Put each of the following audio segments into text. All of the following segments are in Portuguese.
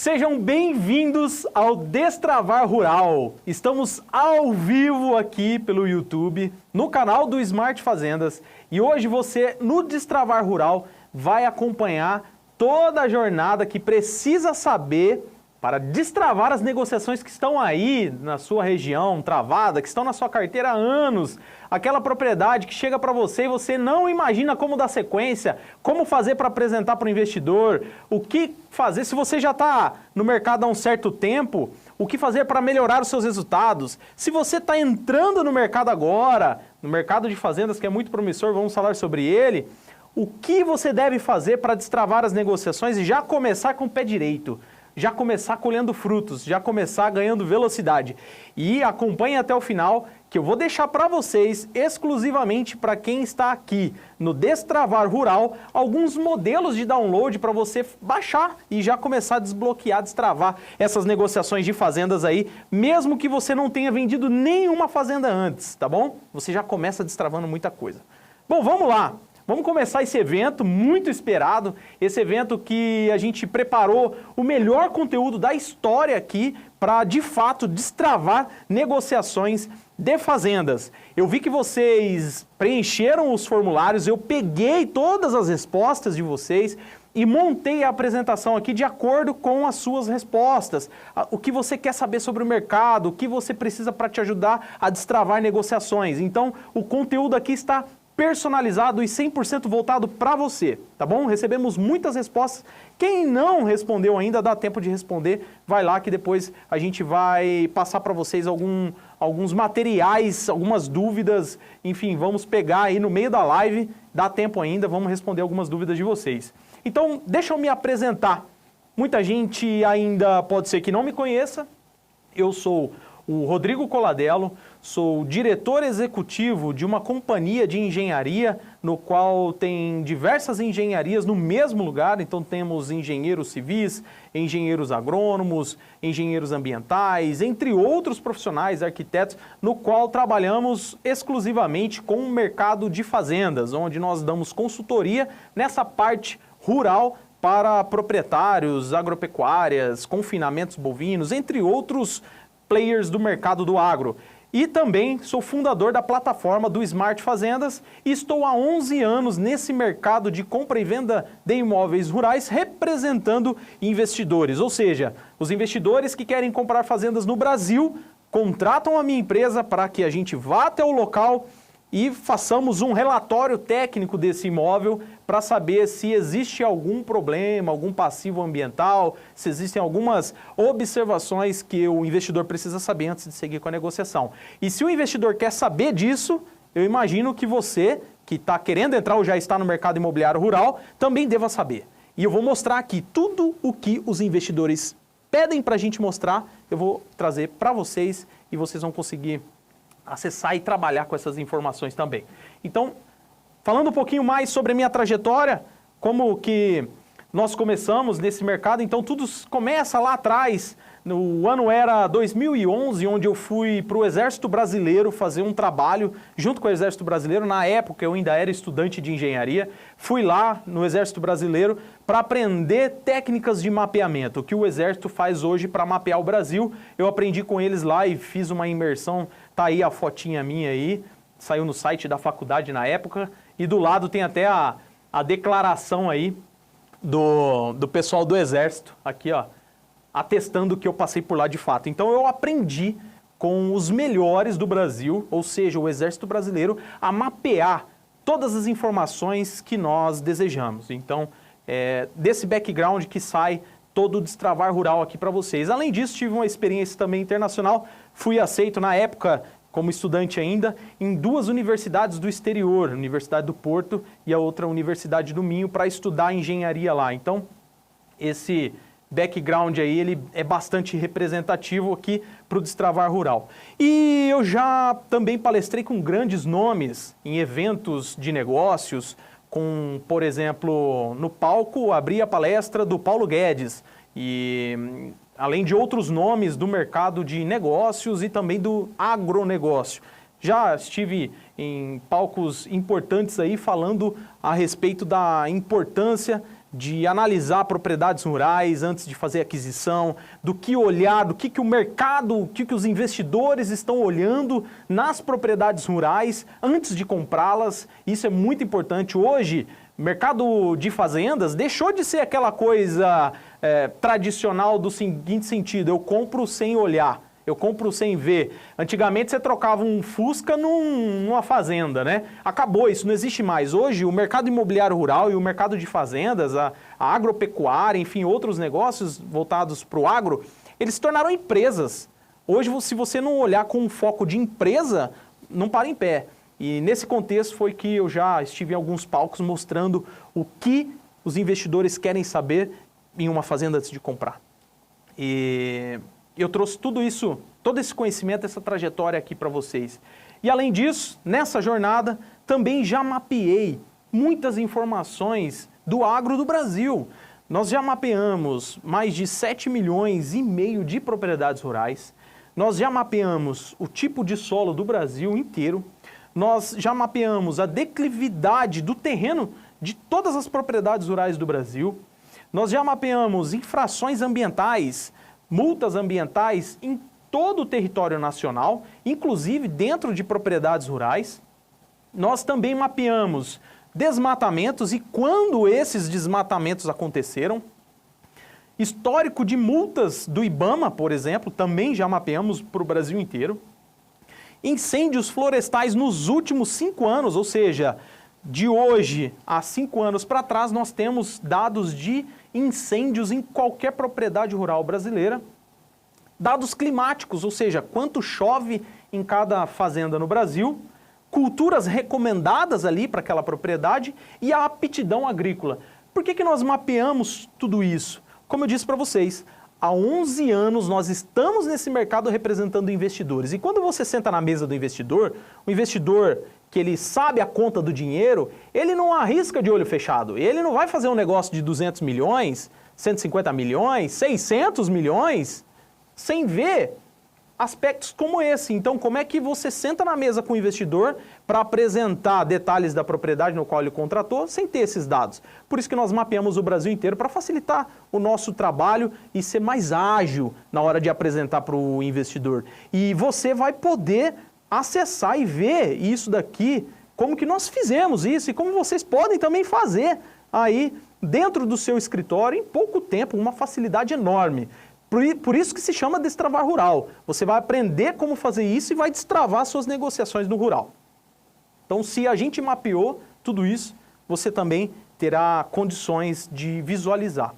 Sejam bem-vindos ao Destravar Rural. Estamos ao vivo aqui pelo YouTube, no canal do Smart Fazendas. E hoje você, no Destravar Rural, vai acompanhar toda a jornada que precisa saber para destravar as negociações que estão aí na sua região, travada, que estão na sua carteira há anos. Aquela propriedade que chega para você e você não imagina como dar sequência, como fazer para apresentar para o investidor, o que fazer se você já está no mercado há um certo tempo, o que fazer para melhorar os seus resultados. Se você está entrando no mercado agora, no mercado de fazendas que é muito promissor, vamos falar sobre ele, o que você deve fazer para destravar as negociações e já começar com o pé direito. Já começar colhendo frutos, já começar ganhando velocidade. E acompanhe até o final, que eu vou deixar para vocês, exclusivamente para quem está aqui no Destravar Rural, alguns modelos de download para você baixar e já começar a desbloquear, destravar essas negociações de fazendas aí, mesmo que você não tenha vendido nenhuma fazenda antes, tá bom? Você já começa destravando muita coisa. Bom, vamos lá. Vamos começar esse evento muito esperado, esse evento que a gente preparou o melhor conteúdo da história aqui para, de fato, destravar negociações de fazendas. Eu vi que vocês preencheram os formulários, eu peguei todas as respostas de vocês e montei a apresentação aqui de acordo com as suas respostas. O que você quer saber sobre o mercado, o que você precisa para te ajudar a destravar negociações. Então, o conteúdo aqui está personalizado e 100% voltado para você, tá bom? Recebemos muitas respostas. Quem não respondeu ainda, dá tempo de responder, vai lá que depois a gente vai passar para vocês alguns materiais, algumas dúvidas, enfim, vamos pegar aí no meio da live, dá tempo ainda, vamos responder algumas dúvidas de vocês. Então, deixa eu me apresentar. Muita gente ainda pode ser que não me conheça, eu sou o Rodrigo Coladello, sou diretor executivo de uma companhia de engenharia, no qual tem diversas engenharias no mesmo lugar, então temos engenheiros civis, engenheiros agrônomos, engenheiros ambientais, entre outros profissionais, arquitetos, no qual trabalhamos exclusivamente com o mercado de fazendas, onde nós damos consultoria nessa parte rural para proprietários, agropecuárias, confinamentos bovinos, entre outros players do mercado do agro. E também sou fundador da plataforma do Smart Fazendas e estou há 11 anos nesse mercado de compra e venda de imóveis rurais representando investidores. Ou seja, os investidores que querem comprar fazendas no Brasil contratam a minha empresa para que a gente vá até o local e façamos um relatório técnico desse imóvel para saber se existe algum problema, algum passivo ambiental, se existem algumas observações que o investidor precisa saber antes de seguir com a negociação. E se o investidor quer saber disso, eu imagino que você, que está querendo entrar ou já está no mercado imobiliário rural, também deva saber. E eu vou mostrar aqui tudo o que os investidores pedem para a gente mostrar, eu vou trazer para vocês e vocês vão conseguir acessar e trabalhar com essas informações também. Então, falando um pouquinho mais sobre a minha trajetória, como que nós começamos nesse mercado, então tudo começa lá atrás, no ano era 2011, onde eu fui para o Exército Brasileiro fazer um trabalho junto com o Exército Brasileiro. Na época eu ainda era estudante de engenharia, fui lá no Exército Brasileiro para aprender técnicas de mapeamento, o que o Exército faz hoje para mapear o Brasil. Eu aprendi com eles lá e fiz uma imersão, tá aí a fotinha minha aí, saiu no site da faculdade na época, e do lado tem até a declaração aí do pessoal do Exército, aqui ó, atestando que eu passei por lá de fato. Então eu aprendi com os melhores do Brasil, ou seja, o Exército Brasileiro, a mapear todas as informações que nós desejamos. Então, desse background que sai todo o Destravar Rural aqui para vocês. Além disso, tive uma experiência também internacional, fui aceito na época, como estudante ainda, em 2 universidades do exterior, a Universidade do Porto e a outra Universidade do Minho, para estudar engenharia lá. Então, esse background aí, ele é bastante representativo aqui para o Destravar Rural. E eu já também palestrei com grandes nomes em eventos de negócios, com, por exemplo, no palco, abri a palestra do Paulo Guedes, e além de outros nomes do mercado de negócios e também do agronegócio. Já estive em palcos importantes aí falando a respeito da importância de analisar propriedades rurais antes de fazer aquisição, do que olhar, do que o mercado, o que os investidores estão olhando nas propriedades rurais antes de comprá-las. Isso é muito importante. Hoje, o mercado de fazendas deixou de ser aquela coisa tradicional do seguinte sentido: eu compro sem olhar. Eu compro sem ver. Antigamente você trocava um Fusca numa fazenda, né? Acabou, isso não existe mais. Hoje o mercado imobiliário rural e o mercado de fazendas, a agropecuária, enfim, outros negócios voltados para o agro, eles se tornaram empresas. Hoje, se você não olhar com um foco de empresa, não para em pé. E nesse contexto foi que eu já estive em alguns palcos mostrando o que os investidores querem saber em uma fazenda antes de comprar. E eu trouxe tudo isso, todo esse conhecimento, essa trajetória aqui para vocês. E além disso, nessa jornada, também já mapeei muitas informações do agro do Brasil. Nós já mapeamos mais de 7,5 milhões de propriedades rurais. Nós já mapeamos o tipo de solo do Brasil inteiro. Nós já mapeamos a declividade do terreno de todas as propriedades rurais do Brasil. Nós já mapeamos infrações ambientais, multas ambientais em todo o território nacional, inclusive dentro de propriedades rurais. Nós também mapeamos desmatamentos e quando esses desmatamentos aconteceram. Histórico de multas do IBAMA, por exemplo, também já mapeamos para o Brasil inteiro. Incêndios florestais nos últimos 5 anos, ou seja, de hoje a 5 anos para trás, nós temos dados de incêndios em qualquer propriedade rural brasileira. Dados climáticos, ou seja, quanto chove em cada fazenda no Brasil, culturas recomendadas ali para aquela propriedade e a aptidão agrícola. Por que nós mapeamos tudo isso? Como eu disse para vocês, há 11 anos nós estamos nesse mercado representando investidores. E quando você senta na mesa do investidor, o investidor que ele sabe a conta do dinheiro, ele não arrisca de olho fechado. Ele não vai fazer um negócio de 200 milhões, 150 milhões, 600 milhões, sem ver aspectos como esse. Então, como é que você senta na mesa com o investidor para apresentar detalhes da propriedade no qual ele contratou sem ter esses dados? Por isso que nós mapeamos o Brasil inteiro para facilitar o nosso trabalho e ser mais ágil na hora de apresentar para o investidor. E você vai poder acessar e ver isso daqui, como que nós fizemos isso e como vocês podem também fazer aí dentro do seu escritório em pouco tempo, uma facilidade enorme. Por isso que se chama Destravar Rural. Você vai aprender como fazer isso e vai destravar suas negociações no rural. Então, se a gente mapeou tudo isso, você também terá condições de visualizar.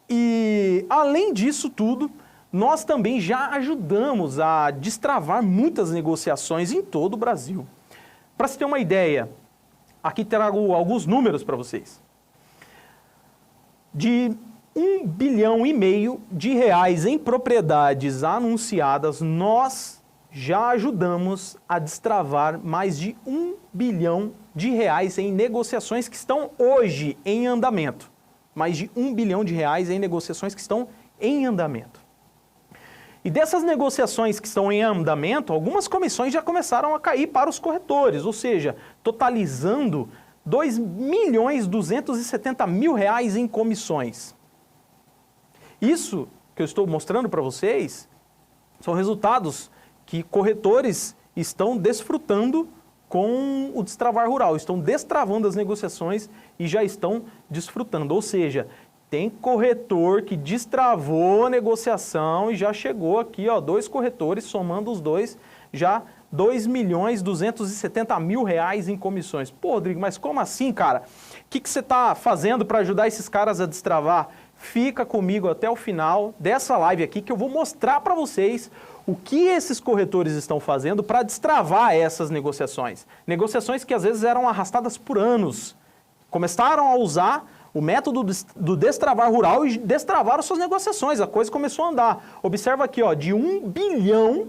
E, além disso tudo, nós também já ajudamos a destravar muitas negociações em todo o Brasil. Para se ter uma ideia, aqui trago alguns números para vocês. De 1,5 bilhão de reais em propriedades anunciadas, nós já ajudamos a destravar mais de 1 bilhão de reais em negociações que estão hoje em andamento. Mais de 1 bilhão de reais em negociações que estão em andamento. E dessas negociações que estão em andamento, algumas comissões já começaram a cair para os corretores, ou seja, totalizando R$ 2.270.000 reais em comissões. Isso que eu estou mostrando para vocês são resultados que corretores estão desfrutando com o Destravar Rural, estão destravando as negociações e já estão desfrutando. Ou seja, tem corretor que destravou a negociação e já chegou aqui, ó, 2 corretores, somando os dois, já R$ 2.270.000 reais em comissões. Pô, Rodrigo, mas como assim, cara? O que você está fazendo para ajudar esses caras a destravar? Fica comigo até o final dessa live aqui que eu vou mostrar para vocês o que esses corretores estão fazendo para destravar essas negociações. Negociações que às vezes eram arrastadas por anos. Começaram a usar o método do Destravar Rural e destravaram suas negociações. A coisa começou a andar. Observa aqui, ó, de 1,5 bilhão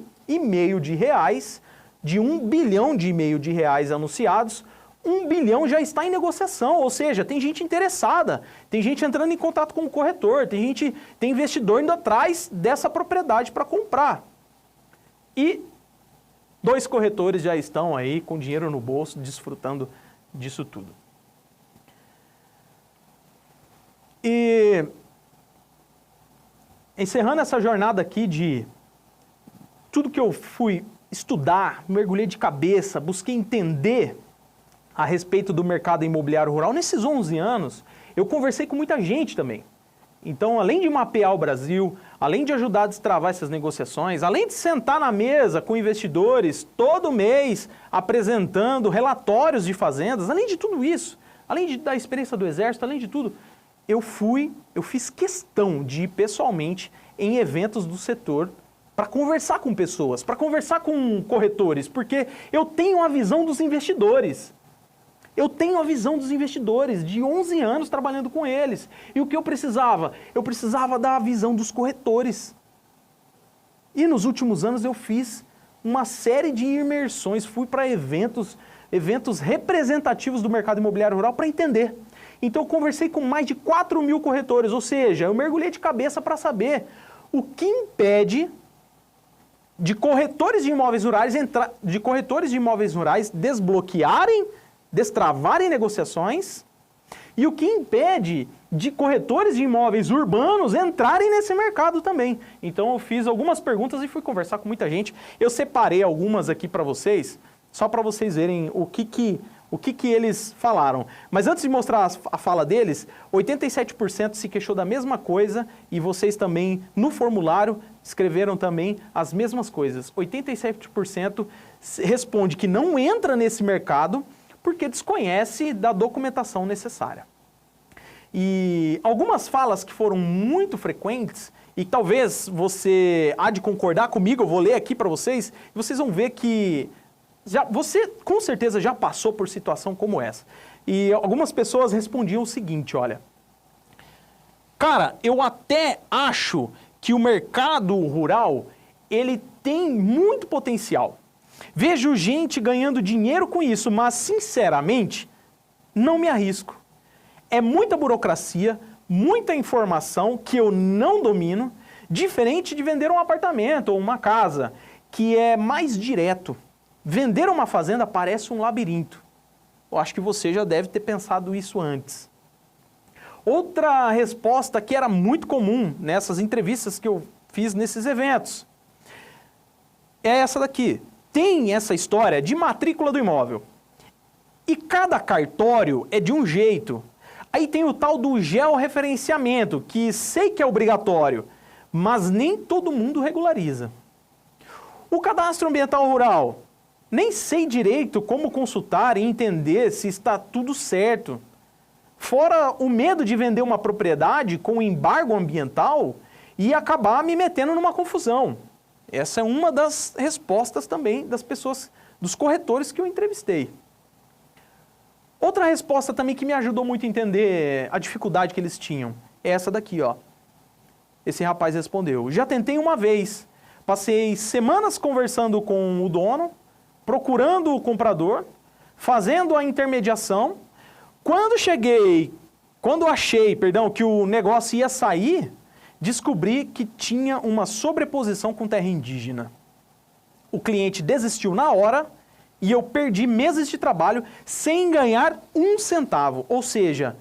de reais, de 1,5 bilhão de reais anunciados, 1 bilhão já está em negociação, ou seja, tem gente interessada, tem gente entrando em contato com o corretor, tem investidor indo atrás dessa propriedade para comprar. E 2 corretores já estão aí com dinheiro no bolso, desfrutando disso tudo. E encerrando essa jornada aqui de tudo que eu fui estudar, mergulhei de cabeça, busquei entender a respeito do mercado imobiliário rural, nesses 11 anos, eu conversei com muita gente também. Então, além de mapear o Brasil, além de ajudar a destravar essas negociações, além de sentar na mesa com investidores todo mês apresentando relatórios de fazendas, além de tudo isso, além da experiência do Exército, além de tudo, eu fiz questão de ir pessoalmente em eventos do setor para conversar com pessoas, para conversar com corretores, porque eu tenho a visão dos investidores. Eu tenho a visão dos investidores, de 11 anos trabalhando com eles. E o que eu precisava? Eu precisava da visão dos corretores. E nos últimos anos eu fiz uma série de imersões, fui para eventos representativos do mercado imobiliário rural para entender. Então eu conversei com mais de 4.000 corretores, ou seja, eu mergulhei de cabeça para saber o que impede de corretores de imóveis rurais desbloquearem, destravarem negociações, e o que impede de corretores de imóveis urbanos entrarem nesse mercado também. Então eu fiz algumas perguntas e fui conversar com muita gente. Eu separei algumas aqui para vocês, só para vocês verem o que eles falaram. Mas antes de mostrar a fala deles, 87% se queixou da mesma coisa e vocês também, no formulário, escreveram também as mesmas coisas. 87% responde que não entra nesse mercado porque desconhece da documentação necessária. E algumas falas que foram muito frequentes, e talvez você há de concordar comigo, eu vou ler aqui para vocês, e vocês vão ver que você com certeza já passou por situação como essa. E algumas pessoas respondiam o seguinte, olha, cara, eu até acho que o mercado rural, ele tem muito potencial. Vejo gente ganhando dinheiro com isso, mas sinceramente, não me arrisco. É muita burocracia, muita informação que eu não domino, diferente de vender um apartamento ou uma casa, que é mais direto. Vender uma fazenda parece um labirinto. Eu acho que você já deve ter pensado isso antes. Outra resposta que era muito comum nessas entrevistas que eu fiz nesses eventos é essa daqui. Tem essa história de matrícula do imóvel. E cada cartório é de um jeito. Aí tem o tal do georreferenciamento, que sei que é obrigatório, mas nem todo mundo regulariza. O cadastro ambiental rural, nem sei direito como consultar e entender se está tudo certo. Fora o medo de vender uma propriedade com embargo ambiental e acabar me metendo numa confusão. Essa é uma das respostas também das pessoas, dos corretores que eu entrevistei. Outra resposta também que me ajudou muito a entender a dificuldade que eles tinham é essa daqui, ó. Esse rapaz respondeu: já tentei uma vez, passei semanas conversando com o dono, procurando o comprador, fazendo a intermediação. Quando achei que o negócio ia sair, descobri que tinha uma sobreposição com terra indígena. O cliente desistiu na hora e eu perdi meses de trabalho sem ganhar um centavo. Ou seja,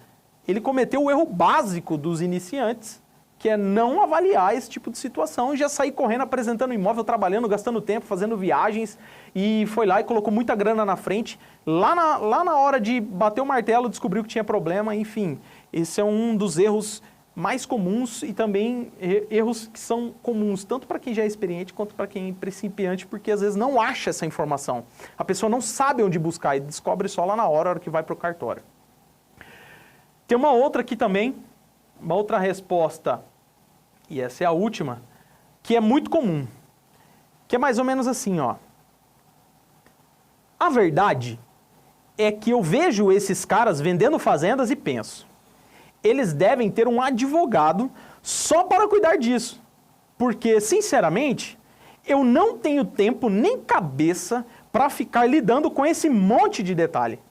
ele cometeu o erro básico dos iniciantes, que é não avaliar esse tipo de situação e já sair correndo, apresentando imóvel, trabalhando, gastando tempo, fazendo viagens, e foi lá e colocou muita grana na frente. Lá na hora de bater o martelo, descobriu que tinha problema, enfim. Esse é um dos erros mais comuns e também erros que são comuns tanto para quem já é experiente quanto para quem é principiante, porque às vezes não acha essa informação. A pessoa não sabe onde buscar e descobre só lá na hora que vai para o cartório. Tem uma outra aqui também, uma outra resposta, e essa é a última, que é muito comum, que é mais ou menos assim, ó. A verdade é que eu vejo esses caras vendendo fazendas e penso, eles devem ter um advogado só para cuidar disso. Porque, sinceramente, eu não tenho tempo nem cabeça para ficar lidando com esse monte de detalhe.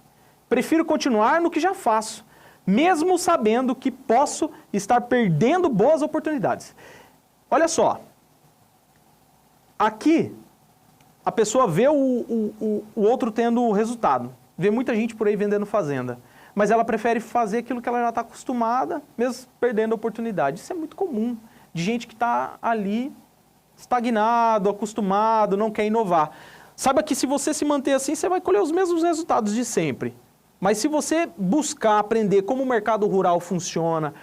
Prefiro continuar no que já faço, mesmo sabendo que posso estar perdendo boas oportunidades. Olha só, aqui a pessoa vê o outro tendo resultado, vê muita gente por aí vendendo fazenda. mas ela prefere fazer aquilo que ela já está acostumada, mesmo perdendo a oportunidade. Isso é muito comum, de gente que está ali estagnado, acostumado, não quer inovar. Saiba que se você se manter assim, você vai colher os mesmos resultados de sempre. Mas se você buscar aprender como o mercado rural funciona,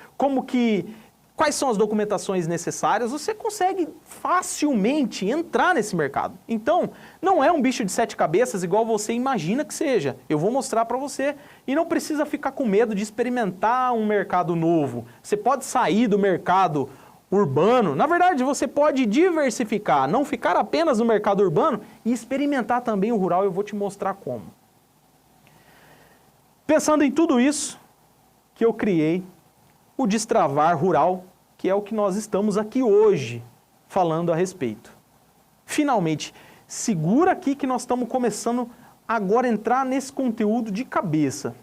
quais são as documentações necessárias, você consegue facilmente entrar nesse mercado. Então, não é um bicho de 7 cabeças igual você imagina que seja. Eu vou mostrar para você e não precisa ficar com medo de experimentar um mercado novo. Você pode sair do mercado urbano. Na verdade, você pode diversificar, não ficar apenas no mercado urbano e experimentar também o rural. Eu vou te mostrar como. Pensando em tudo isso que eu criei, o Destravar Rural, que é o que nós estamos aqui hoje falando a respeito. Finalmente, segura aqui que nós estamos começando agora a entrar nesse conteúdo de cabeça.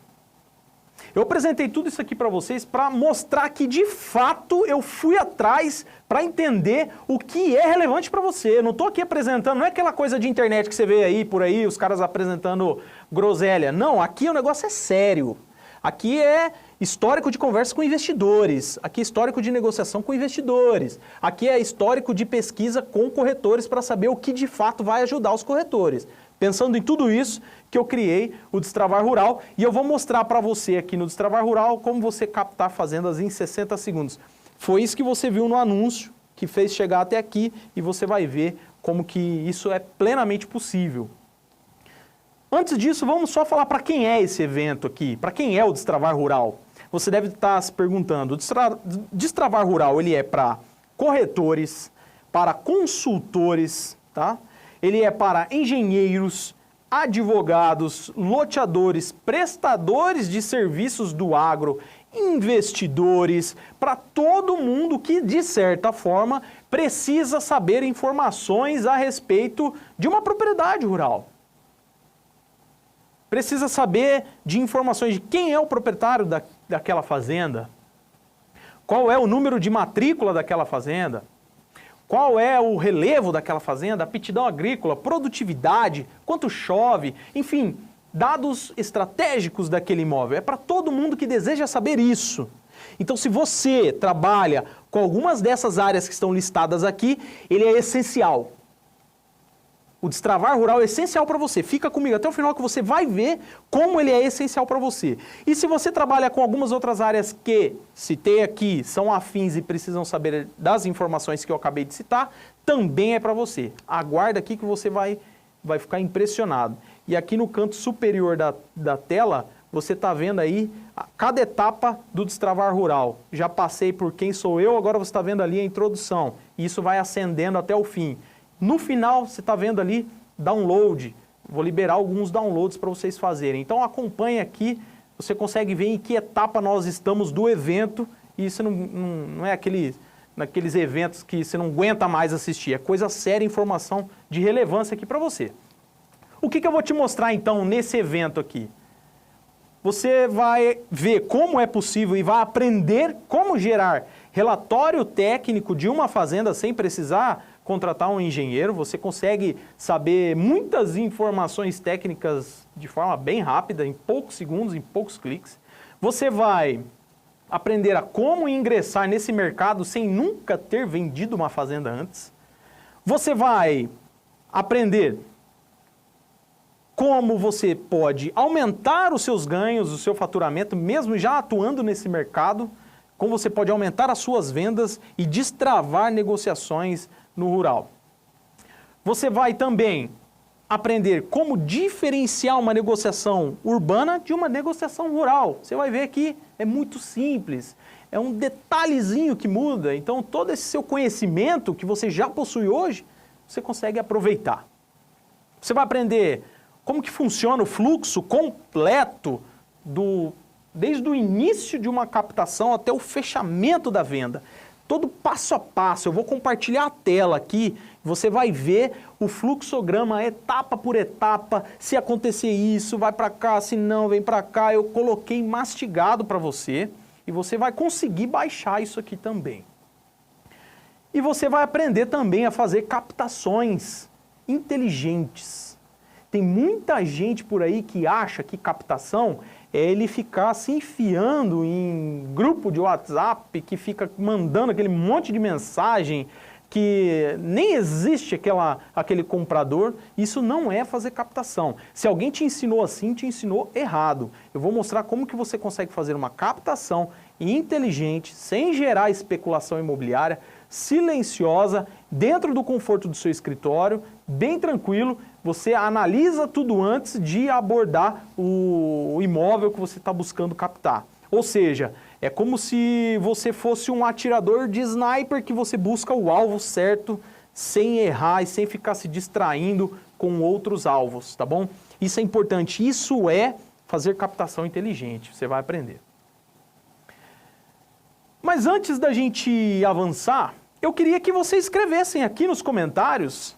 Eu apresentei tudo isso aqui para vocês para mostrar que, de fato, eu fui atrás para entender o que é relevante para você. Eu não estou aqui apresentando, não é aquela coisa de internet que você vê aí, por aí, os caras apresentando groselha. Não, aqui o negócio é sério. Aqui é histórico de conversa com investidores, aqui é histórico de negociação com investidores, aqui é histórico de pesquisa com corretores para saber o que de fato vai ajudar os corretores. Pensando em tudo isso que eu criei o Destravar Rural e eu vou mostrar para você aqui no Destravar Rural como você captar fazendas em 60 segundos. Foi isso que você viu no anúncio que fez chegar até aqui e você vai ver como que isso é plenamente possível. Antes disso, vamos só falar para quem é esse evento aqui, para quem é o Destravar Rural. Você deve estar se perguntando, o Destravar Rural ele é para corretores, para consultores, tá? Ele é para engenheiros, advogados, loteadores, prestadores de serviços do agro, investidores, para todo mundo que, de certa forma, precisa saber informações a respeito de uma propriedade rural. Precisa saber de informações de quem é o proprietário daquela fazenda, qual é o número de matrícula daquela fazenda, qual é o relevo daquela fazenda, aptidão agrícola, produtividade, quanto chove, enfim, dados estratégicos daquele imóvel. É para todo mundo que deseja saber isso. Então, se você trabalha com algumas dessas áreas que estão listadas aqui, ele é essencial. O Destravar Rural é essencial para você. Fica comigo até o final que você vai ver como ele é essencial para você. E se você trabalha com algumas outras áreas que citei aqui, são afins e precisam saber das informações que eu acabei de citar, também é para você. Aguarda aqui que você vai ficar impressionado. E aqui no canto superior da tela, você está vendo aí cada etapa do Destravar Rural. Já passei por quem sou eu, agora você está vendo ali a introdução. E isso vai ascendendo até o fim. No final, você está vendo ali, download. Vou liberar alguns downloads para vocês fazerem. Então acompanhe aqui, você consegue ver em que etapa nós estamos do evento. E isso não é naqueles eventos que você não aguenta mais assistir. É coisa séria, informação de relevância aqui para você. O que eu vou te mostrar então nesse evento aqui? Você vai ver como é possível e vai aprender como gerar relatório técnico de uma fazenda sem precisar contratar um engenheiro. Você consegue saber muitas informações técnicas de forma bem rápida, em poucos segundos, em poucos cliques. Você vai aprender a como ingressar nesse mercado sem nunca ter vendido uma fazenda antes. Você vai aprender como você pode aumentar os seus ganhos, o seu faturamento, mesmo já atuando nesse mercado, como você pode aumentar as suas vendas e destravar negociações no rural. Você vai também aprender como diferenciar uma negociação urbana de uma negociação rural. Você vai ver que é muito simples, é um detalhezinho que muda, então todo esse seu conhecimento que você já possui hoje, você consegue aproveitar. Você vai aprender como que funciona o fluxo completo desde o início de uma captação até o fechamento da venda. Todo passo a passo, eu vou compartilhar a tela aqui, você vai ver o fluxograma etapa por etapa, se acontecer isso, vai para cá, se não, vem para cá, eu coloquei mastigado para você e você vai conseguir baixar isso aqui também. E você vai aprender também a fazer captações inteligentes. Tem muita gente por aí que acha que captação é ele ficar se enfiando em grupo de WhatsApp que fica mandando aquele monte de mensagem que nem existe aquele comprador. Isso não é fazer captação. Se alguém te ensinou assim, te ensinou errado. Eu vou mostrar como que você consegue fazer uma captação inteligente, sem gerar especulação imobiliária, silenciosa, dentro do conforto do seu escritório, bem tranquilo. Você analisa tudo antes de abordar o imóvel que você está buscando captar. Ou seja, é como se você fosse um atirador de sniper que você busca o alvo certo, sem errar e sem ficar se distraindo com outros alvos, tá bom? Isso é importante, isso é fazer captação inteligente, você vai aprender. Mas antes da gente avançar, eu queria que vocês escrevessem aqui nos comentários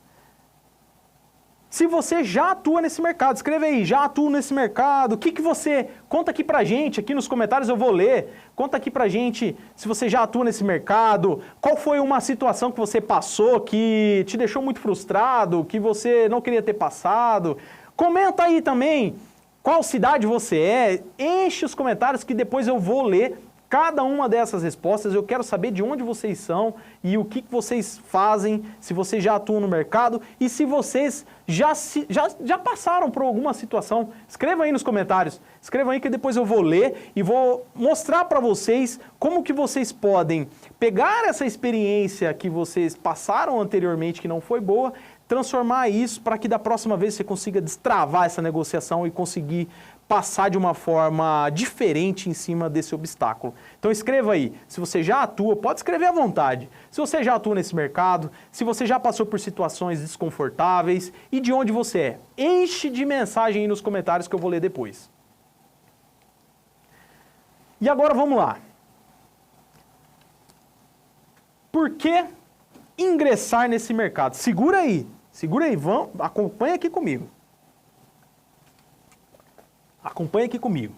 se você já atua nesse mercado. Escreve aí, já atua nesse mercado, o que você... Conta aqui pra gente, aqui nos comentários eu vou ler. Conta aqui pra gente se você já atua nesse mercado, qual foi uma situação que você passou que te deixou muito frustrado, que você não queria ter passado. Comenta aí também qual cidade você é, enche os comentários que depois eu vou ler cada uma dessas respostas. Eu quero saber de onde vocês são e o que vocês fazem, se vocês já atuam no mercado e se vocês já passaram por alguma situação. Escreva aí nos comentários, escreva aí que depois eu vou ler e vou mostrar para vocês como que vocês podem pegar essa experiência que vocês passaram anteriormente que não foi boa, transformar isso para que da próxima vez você consiga destravar essa negociação e conseguir passar de uma forma diferente em cima desse obstáculo. Então escreva aí, se você já atua, pode escrever à vontade, se você já atua nesse mercado, se você já passou por situações desconfortáveis e de onde você é. Enche de mensagem aí nos comentários que eu vou ler depois. E agora vamos lá. Por que ingressar nesse mercado? Segura aí, acompanha aqui comigo. Acompanha aqui comigo.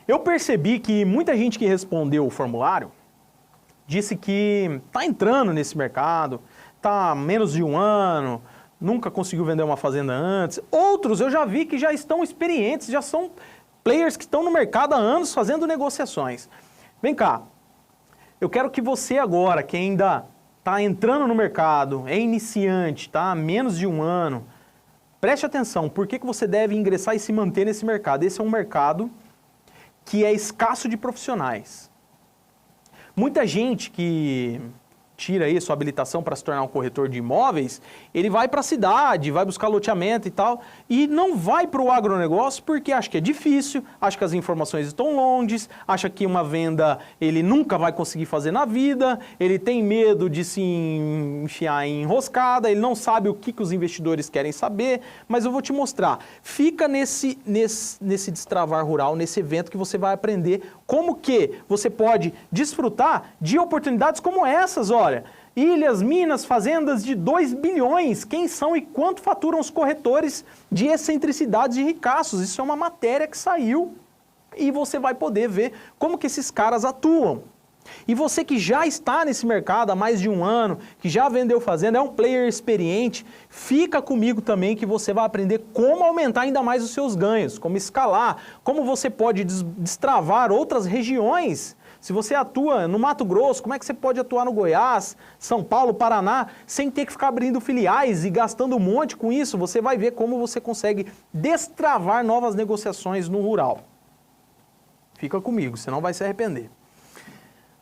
Eu percebi que muita gente que respondeu o formulário disse que está entrando nesse mercado, está há menos de um ano, nunca conseguiu vender uma fazenda antes. Outros eu já vi que já estão experientes, já são players que estão no mercado há anos fazendo negociações. Vem cá, eu quero que você agora, que ainda está entrando no mercado, é iniciante, está há menos de um ano, preste atenção, por que você deve ingressar e se manter nesse mercado? Esse é um mercado que é escasso de profissionais. Muita gente que tira aí sua habilitação para se tornar um corretor de imóveis, ele vai para a cidade, vai buscar loteamento e tal, e não vai para o agronegócio porque acha que é difícil, acha que as informações estão longes, acha que uma venda ele nunca vai conseguir fazer na vida, ele tem medo de se enfiar em enroscada, ele não sabe o que os investidores querem saber, mas eu vou te mostrar. Fica nesse Destravar Rural, nesse evento que você vai aprender como que você pode desfrutar de oportunidades como essas, olha. Ilhas, minas, fazendas de 2 bilhões, quem são e quanto faturam os corretores de excentricidades e ricaços? Isso é uma matéria que saiu e você vai poder ver como que esses caras atuam. E você que já está nesse mercado há mais de um ano, que já vendeu fazenda, é um player experiente, fica comigo também que você vai aprender como aumentar ainda mais os seus ganhos, como escalar, como você pode destravar outras regiões. Se você atua no Mato Grosso, como é que você pode atuar no Goiás, São Paulo, Paraná, sem ter que ficar abrindo filiais e gastando um monte com isso? Você vai ver como você consegue destravar novas negociações no rural. Fica comigo, senão vai se arrepender.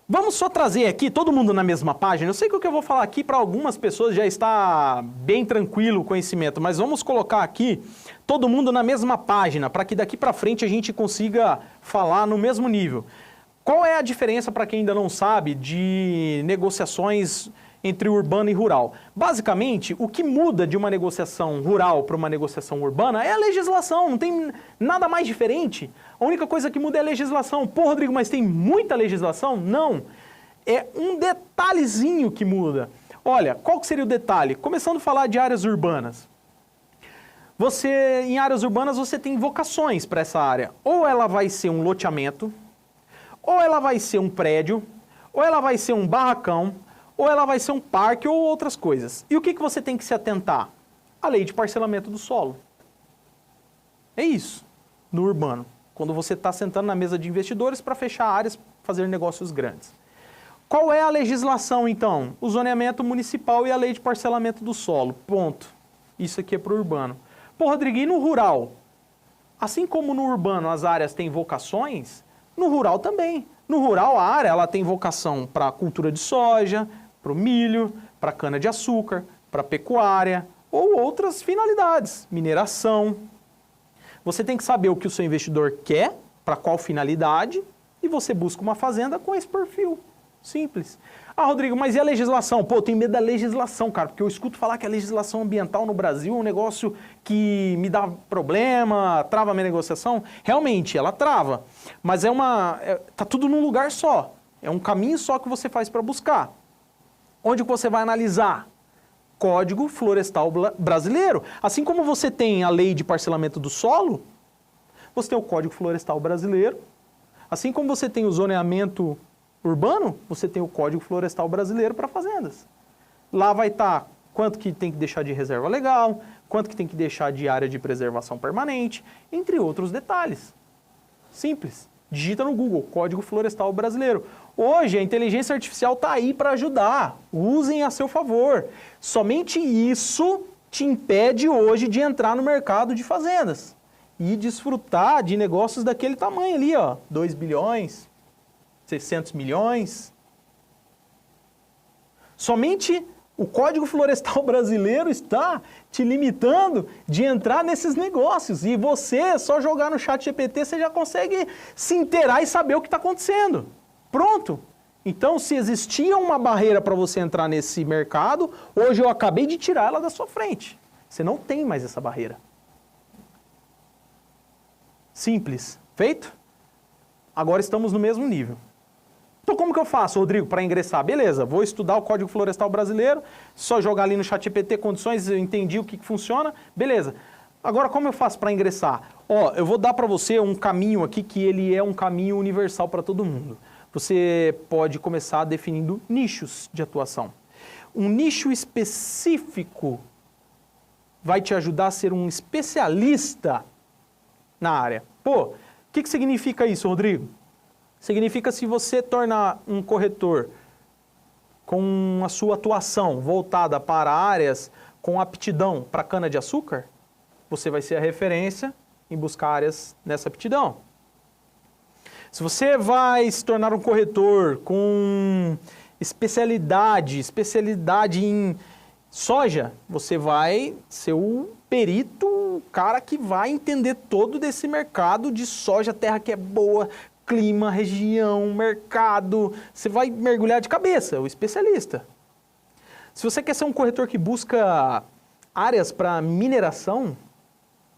Vamos só trazer aqui todo mundo na mesma página. Eu sei que o que eu vou falar aqui para algumas pessoas já está bem tranquilo o conhecimento, mas vamos colocar aqui todo mundo na mesma página, para que daqui para frente a gente consiga falar no mesmo nível. Qual é a diferença, para quem ainda não sabe, de negociações entre urbano e rural? Basicamente, o que muda de uma negociação rural para uma negociação urbana é a legislação, não tem nada mais diferente. A única coisa que muda é a legislação. Pô, Rodrigo, mas tem muita legislação? Não. É um detalhezinho que muda. Olha, qual que seria o detalhe? Começando a falar de áreas urbanas. Em áreas urbanas, você tem vocações para essa área. Ou ela vai ser um loteamento, ou ela vai ser um prédio, ou ela vai ser um barracão, ou ela vai ser um parque ou outras coisas. E o que você tem que se atentar? A lei de parcelamento do solo. É isso, no urbano. quando você está sentando na mesa de investidores para fechar áreas, fazer negócios grandes. Qual é a legislação, então? O zoneamento municipal e a lei de parcelamento do solo. Ponto. Isso aqui é para o urbano. Pô, Rodrigo, e no rural? Assim como no urbano as áreas têm vocações, no rural também. No rural a área ela tem vocação para a cultura de soja, para o milho, para a cana-de-açúcar, para a pecuária ou outras finalidades, mineração. Você tem que saber o que o seu investidor quer, para qual finalidade, e você busca uma fazenda com esse perfil. Simples. Ah, Rodrigo, mas e a legislação? Pô, eu tenho medo da legislação, cara, porque eu escuto falar que a legislação ambiental no Brasil é um negócio que me dá problema, trava a minha negociação. Realmente, ela trava, mas tá tudo num lugar só. É um caminho só que você faz para buscar. Onde que você vai analisar? Código Florestal Brasileiro. Assim como você tem a lei de parcelamento do solo, você tem o Código Florestal Brasileiro. Assim como você tem o zoneamento urbano, você tem o Código Florestal Brasileiro para fazendas. Lá vai estar quanto que tem que deixar de reserva legal, quanto que tem que deixar de área de preservação permanente, entre outros detalhes. Simples. Digita no Google, Código Florestal Brasileiro. Hoje a inteligência artificial está aí para ajudar. Usem a seu favor. Somente isso te impede hoje de entrar no mercado de fazendas e desfrutar de negócios daquele tamanho ali, ó, 2 bilhões, 600 milhões. Somente o Código Florestal Brasileiro está te limitando de entrar nesses negócios. E você, só jogar no ChatGPT, você já consegue se inteirar e saber o que está acontecendo. Pronto. Então, se existia uma barreira para você entrar nesse mercado, hoje eu acabei de tirar ela da sua frente. Você não tem mais essa barreira. Simples. Feito? Agora estamos no mesmo nível. Então como que eu faço, Rodrigo, para ingressar? Beleza, vou estudar o Código Florestal Brasileiro, só jogar ali no ChatGPT condições, eu entendi o que funciona, beleza. Agora como eu faço para ingressar? Ó, eu vou dar para você um caminho aqui que ele é um caminho universal para todo mundo. Você pode começar definindo nichos de atuação. Um nicho específico vai te ajudar a ser um especialista na área. Pô, o que significa isso, Rodrigo? Significa se você tornar um corretor com a sua atuação voltada para áreas com aptidão para cana-de-açúcar, você vai ser a referência em buscar áreas nessa aptidão. Se você vai se tornar um corretor com especialidade em soja, você vai ser o perito, o cara que vai entender todo desse mercado de soja, terra que é boa, clima, região, mercado, você vai mergulhar de cabeça, o especialista. Se você quer ser um corretor que busca áreas para mineração,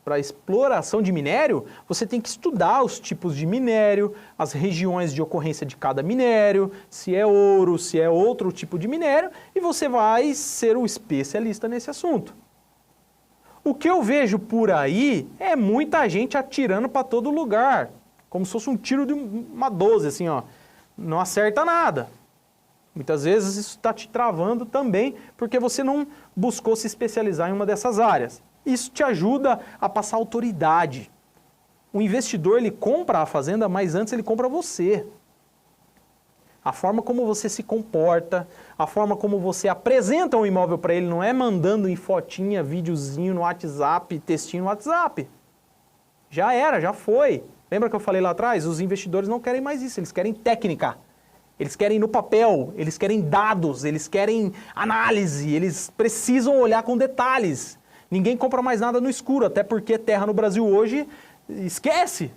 para exploração de minério, você tem que estudar os tipos de minério, as regiões de ocorrência de cada minério, se é ouro, se é outro tipo de minério, e você vai ser o especialista nesse assunto. O que eu vejo por aí é muita gente atirando para todo lugar, como se fosse um tiro de uma 12, assim, ó. Não acerta nada. Muitas vezes isso está te travando também, porque você não buscou se especializar em uma dessas áreas. Isso te ajuda a passar autoridade. O investidor, ele compra a fazenda, mas antes ele compra você. A forma como você se comporta, a forma como você apresenta um imóvel para ele, não é mandando em fotinha, videozinho no WhatsApp, textinho no WhatsApp. Já era, já foi. Lembra que eu falei lá atrás? Os investidores não querem mais isso, eles querem técnica. Eles querem no papel, eles querem dados, eles querem análise, eles precisam olhar com detalhes. Ninguém compra mais nada no escuro, até porque terra no Brasil hoje, esquece.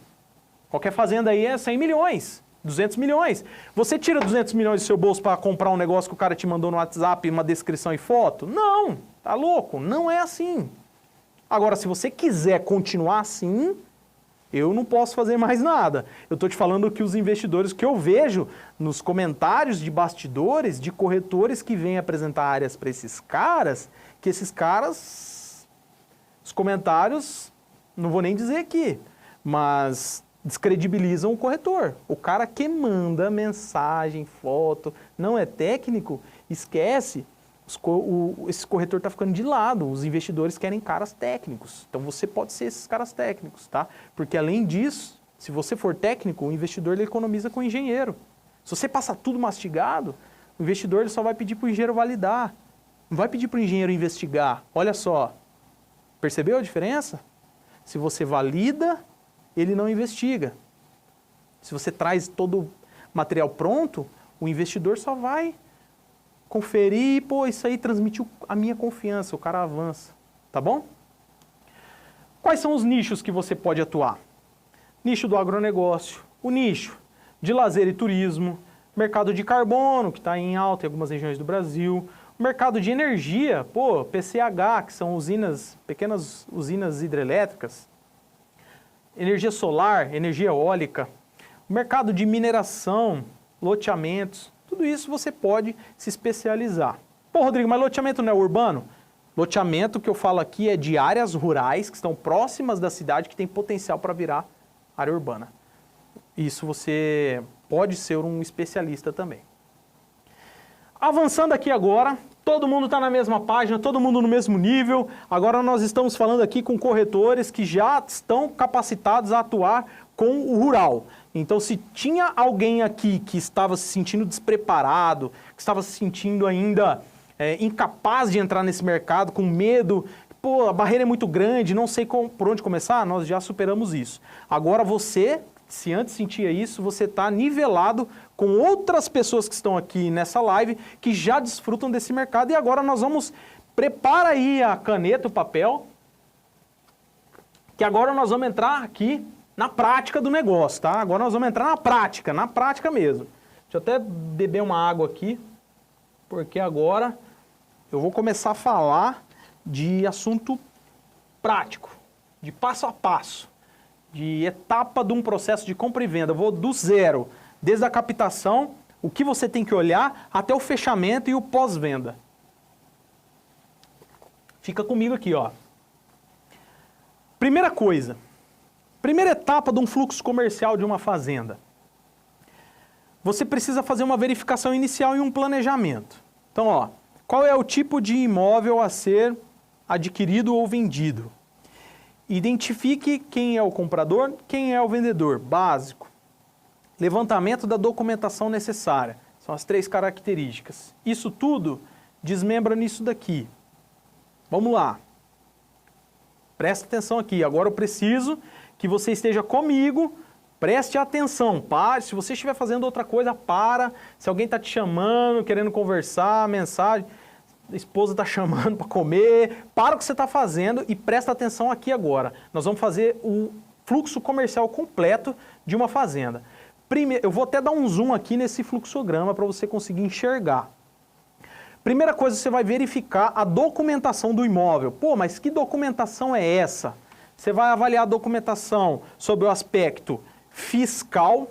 Qualquer fazenda aí é 100 milhões, 200 milhões. Você tira 200 milhões do seu bolso para comprar um negócio que o cara te mandou no WhatsApp, uma descrição e foto? Não, tá louco, não é assim. Agora, se você quiser continuar assim, eu não posso fazer mais nada. Eu estou te falando que os investidores que eu vejo nos comentários de bastidores, de corretores que vêm apresentar áreas para esses caras, que esses caras, os comentários, não vou nem dizer aqui, mas descredibilizam o corretor. O cara que manda mensagem, foto, não é técnico, esquece. Esse corretor está ficando de lado, os investidores querem caras técnicos. Então você pode ser esses caras técnicos, tá? Porque além disso, Se você for técnico, o investidor ele economiza com o engenheiro. Se você passa tudo mastigado, o investidor ele só vai pedir para o engenheiro validar. Não vai pedir para o engenheiro investigar. Olha só, percebeu a diferença? Se você valida, ele não investiga. Se você traz todo o material pronto, o investidor só vai conferir, pô, isso aí transmitiu a minha confiança, o cara avança, tá bom? Quais são os nichos que você pode atuar? Nicho do agronegócio, o nicho de lazer e turismo, mercado de carbono, que está em alta em algumas regiões do Brasil, o mercado de energia, pô, PCH, que são usinas, pequenas usinas hidrelétricas, energia solar, energia eólica, o mercado de mineração, loteamentos, tudo isso você pode se especializar. Pô, Rodrigo, mas loteamento não é urbano? Loteamento que eu falo aqui é de áreas rurais que estão próximas da cidade que tem potencial para virar área urbana. Isso você pode ser um especialista também. Avançando aqui agora, todo mundo está na mesma página, todo mundo no mesmo nível. Agora nós estamos falando aqui com corretores que já estão capacitados a atuar com o rural. Então, se tinha alguém aqui que estava se sentindo despreparado, que estava se sentindo ainda incapaz de entrar nesse mercado, com medo, pô, a barreira é muito grande, não sei por onde começar, nós já superamos isso. Agora você, se antes sentia isso, você está nivelado com outras pessoas que estão aqui nessa live, que já desfrutam desse mercado, e agora nós vamos, prepara aí a caneta, o papel, que agora nós vamos entrar aqui na prática do negócio, tá? Agora nós vamos entrar na prática mesmo. Deixa eu até beber uma água aqui, porque agora eu vou começar a falar de assunto prático, de passo a passo, de etapa de um processo de compra e venda. Eu vou do zero, desde a captação, o que você tem que olhar, até o fechamento e o pós-venda. Fica comigo aqui, ó. Primeira coisa. Primeira etapa de um fluxo comercial de uma fazenda. Você precisa fazer uma verificação inicial e um planejamento. Então, ó, qual é o tipo de imóvel a ser adquirido ou vendido? Identifique quem é o comprador, quem é o vendedor, básico. Levantamento da documentação necessária, são as 3 características. Isso tudo desmembra nisso daqui. Vamos lá. Presta atenção aqui, agora eu preciso que você esteja comigo, preste atenção, pare, se você estiver fazendo outra coisa, para, se alguém está te chamando, querendo conversar, mensagem, a esposa está chamando para comer, para o que você está fazendo e presta atenção aqui agora. Nós vamos fazer o fluxo comercial completo de uma fazenda. Primeiro, eu vou até dar um zoom aqui nesse fluxograma para você conseguir enxergar. Primeira coisa, você vai verificar a documentação do imóvel. Pô, mas que documentação é essa? Você vai avaliar a documentação sobre o aspecto fiscal,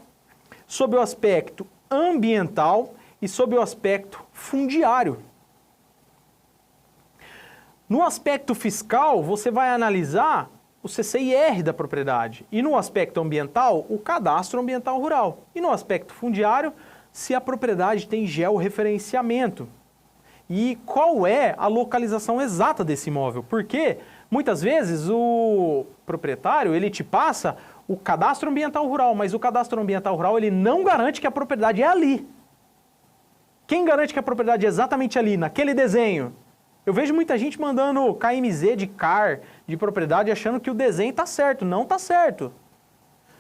sobre o aspecto ambiental e sobre o aspecto fundiário. No aspecto fiscal, você vai analisar o CCIR da propriedade. E no aspecto ambiental, o cadastro ambiental rural. E no aspecto fundiário, se a propriedade tem georreferenciamento. E qual é a localização exata desse imóvel? Porque muitas vezes o proprietário ele te passa o cadastro ambiental rural, mas o cadastro ambiental rural ele não garante que a propriedade é ali. Quem garante que a propriedade é exatamente ali, naquele desenho? Eu vejo muita gente mandando KMZ de CAR, de propriedade, achando que o desenho está certo. Não está certo.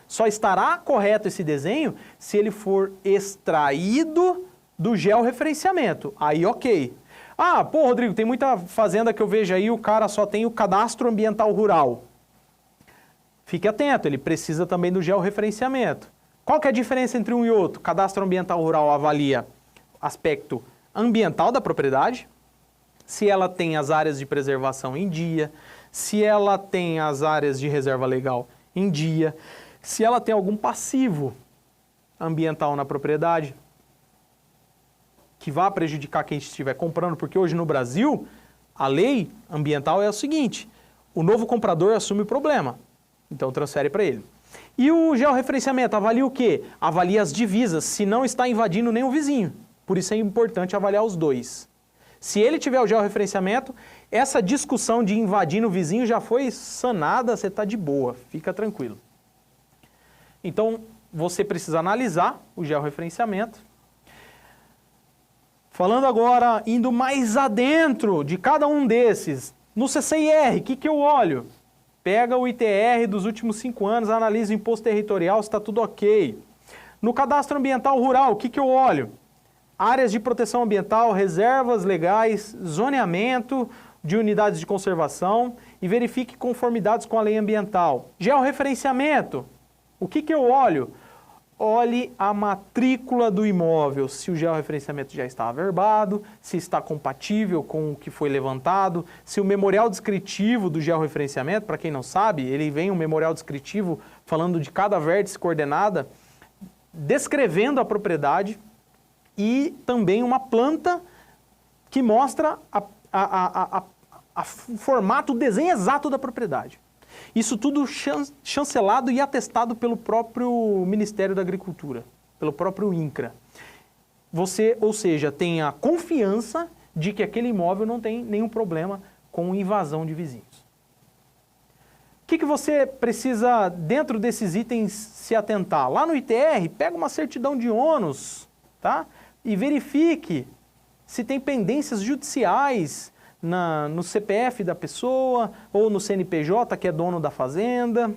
Só estará correto esse desenho se ele for extraído do georreferenciamento. Aí, ok. Ah, pô, Rodrigo, tem muita fazenda que eu vejo aí, o cara só tem o cadastro ambiental rural. Fique atento, ele precisa também do georreferenciamento. Qual que é a diferença entre um e outro? O cadastro ambiental rural avalia aspecto ambiental da propriedade, se ela tem as áreas de preservação em dia, se ela tem as áreas de reserva legal em dia, se ela tem algum passivo ambiental na propriedade que vá prejudicar quem estiver comprando, porque hoje no Brasil a lei ambiental é o seguinte, o novo comprador assume o problema, então transfere para ele. E o georreferenciamento avalia o quê? Avalia as divisas, se não está invadindo nem o vizinho, por isso é importante avaliar os dois. Se ele tiver o georreferenciamento, essa discussão de invadir no vizinho já foi sanada, você está de boa, fica tranquilo. Então, você precisa analisar o georreferenciamento. Falando agora, indo mais adentro de cada um desses, no CCIR, o que eu olho? Pega o ITR dos últimos 5 anos, analisa o imposto territorial, se está tudo ok. No cadastro ambiental rural, o que eu olho? Áreas de proteção ambiental, reservas legais, zoneamento de unidades de conservação e verifique conformidades com a lei ambiental. Georreferenciamento, o que eu olho? Olhe a matrícula do imóvel, se o georreferenciamento já está averbado, se está compatível com o que foi levantado, se o memorial descritivo do georreferenciamento, para quem não sabe, ele vem um memorial descritivo falando de cada vértice coordenada, descrevendo a propriedade e também uma planta que mostra o formato, o desenho exato da propriedade. Isso tudo chancelado e atestado pelo próprio Ministério da Agricultura, pelo próprio INCRA. Você, ou seja, tem a confiança de que aquele imóvel não tem nenhum problema com invasão de vizinhos. O que você precisa, dentro desses itens, se atentar? Lá no ITR, pega uma certidão de ônus, tá? E verifique se tem pendências judiciais no CPF da pessoa ou no CNPJ, que é dono da fazenda.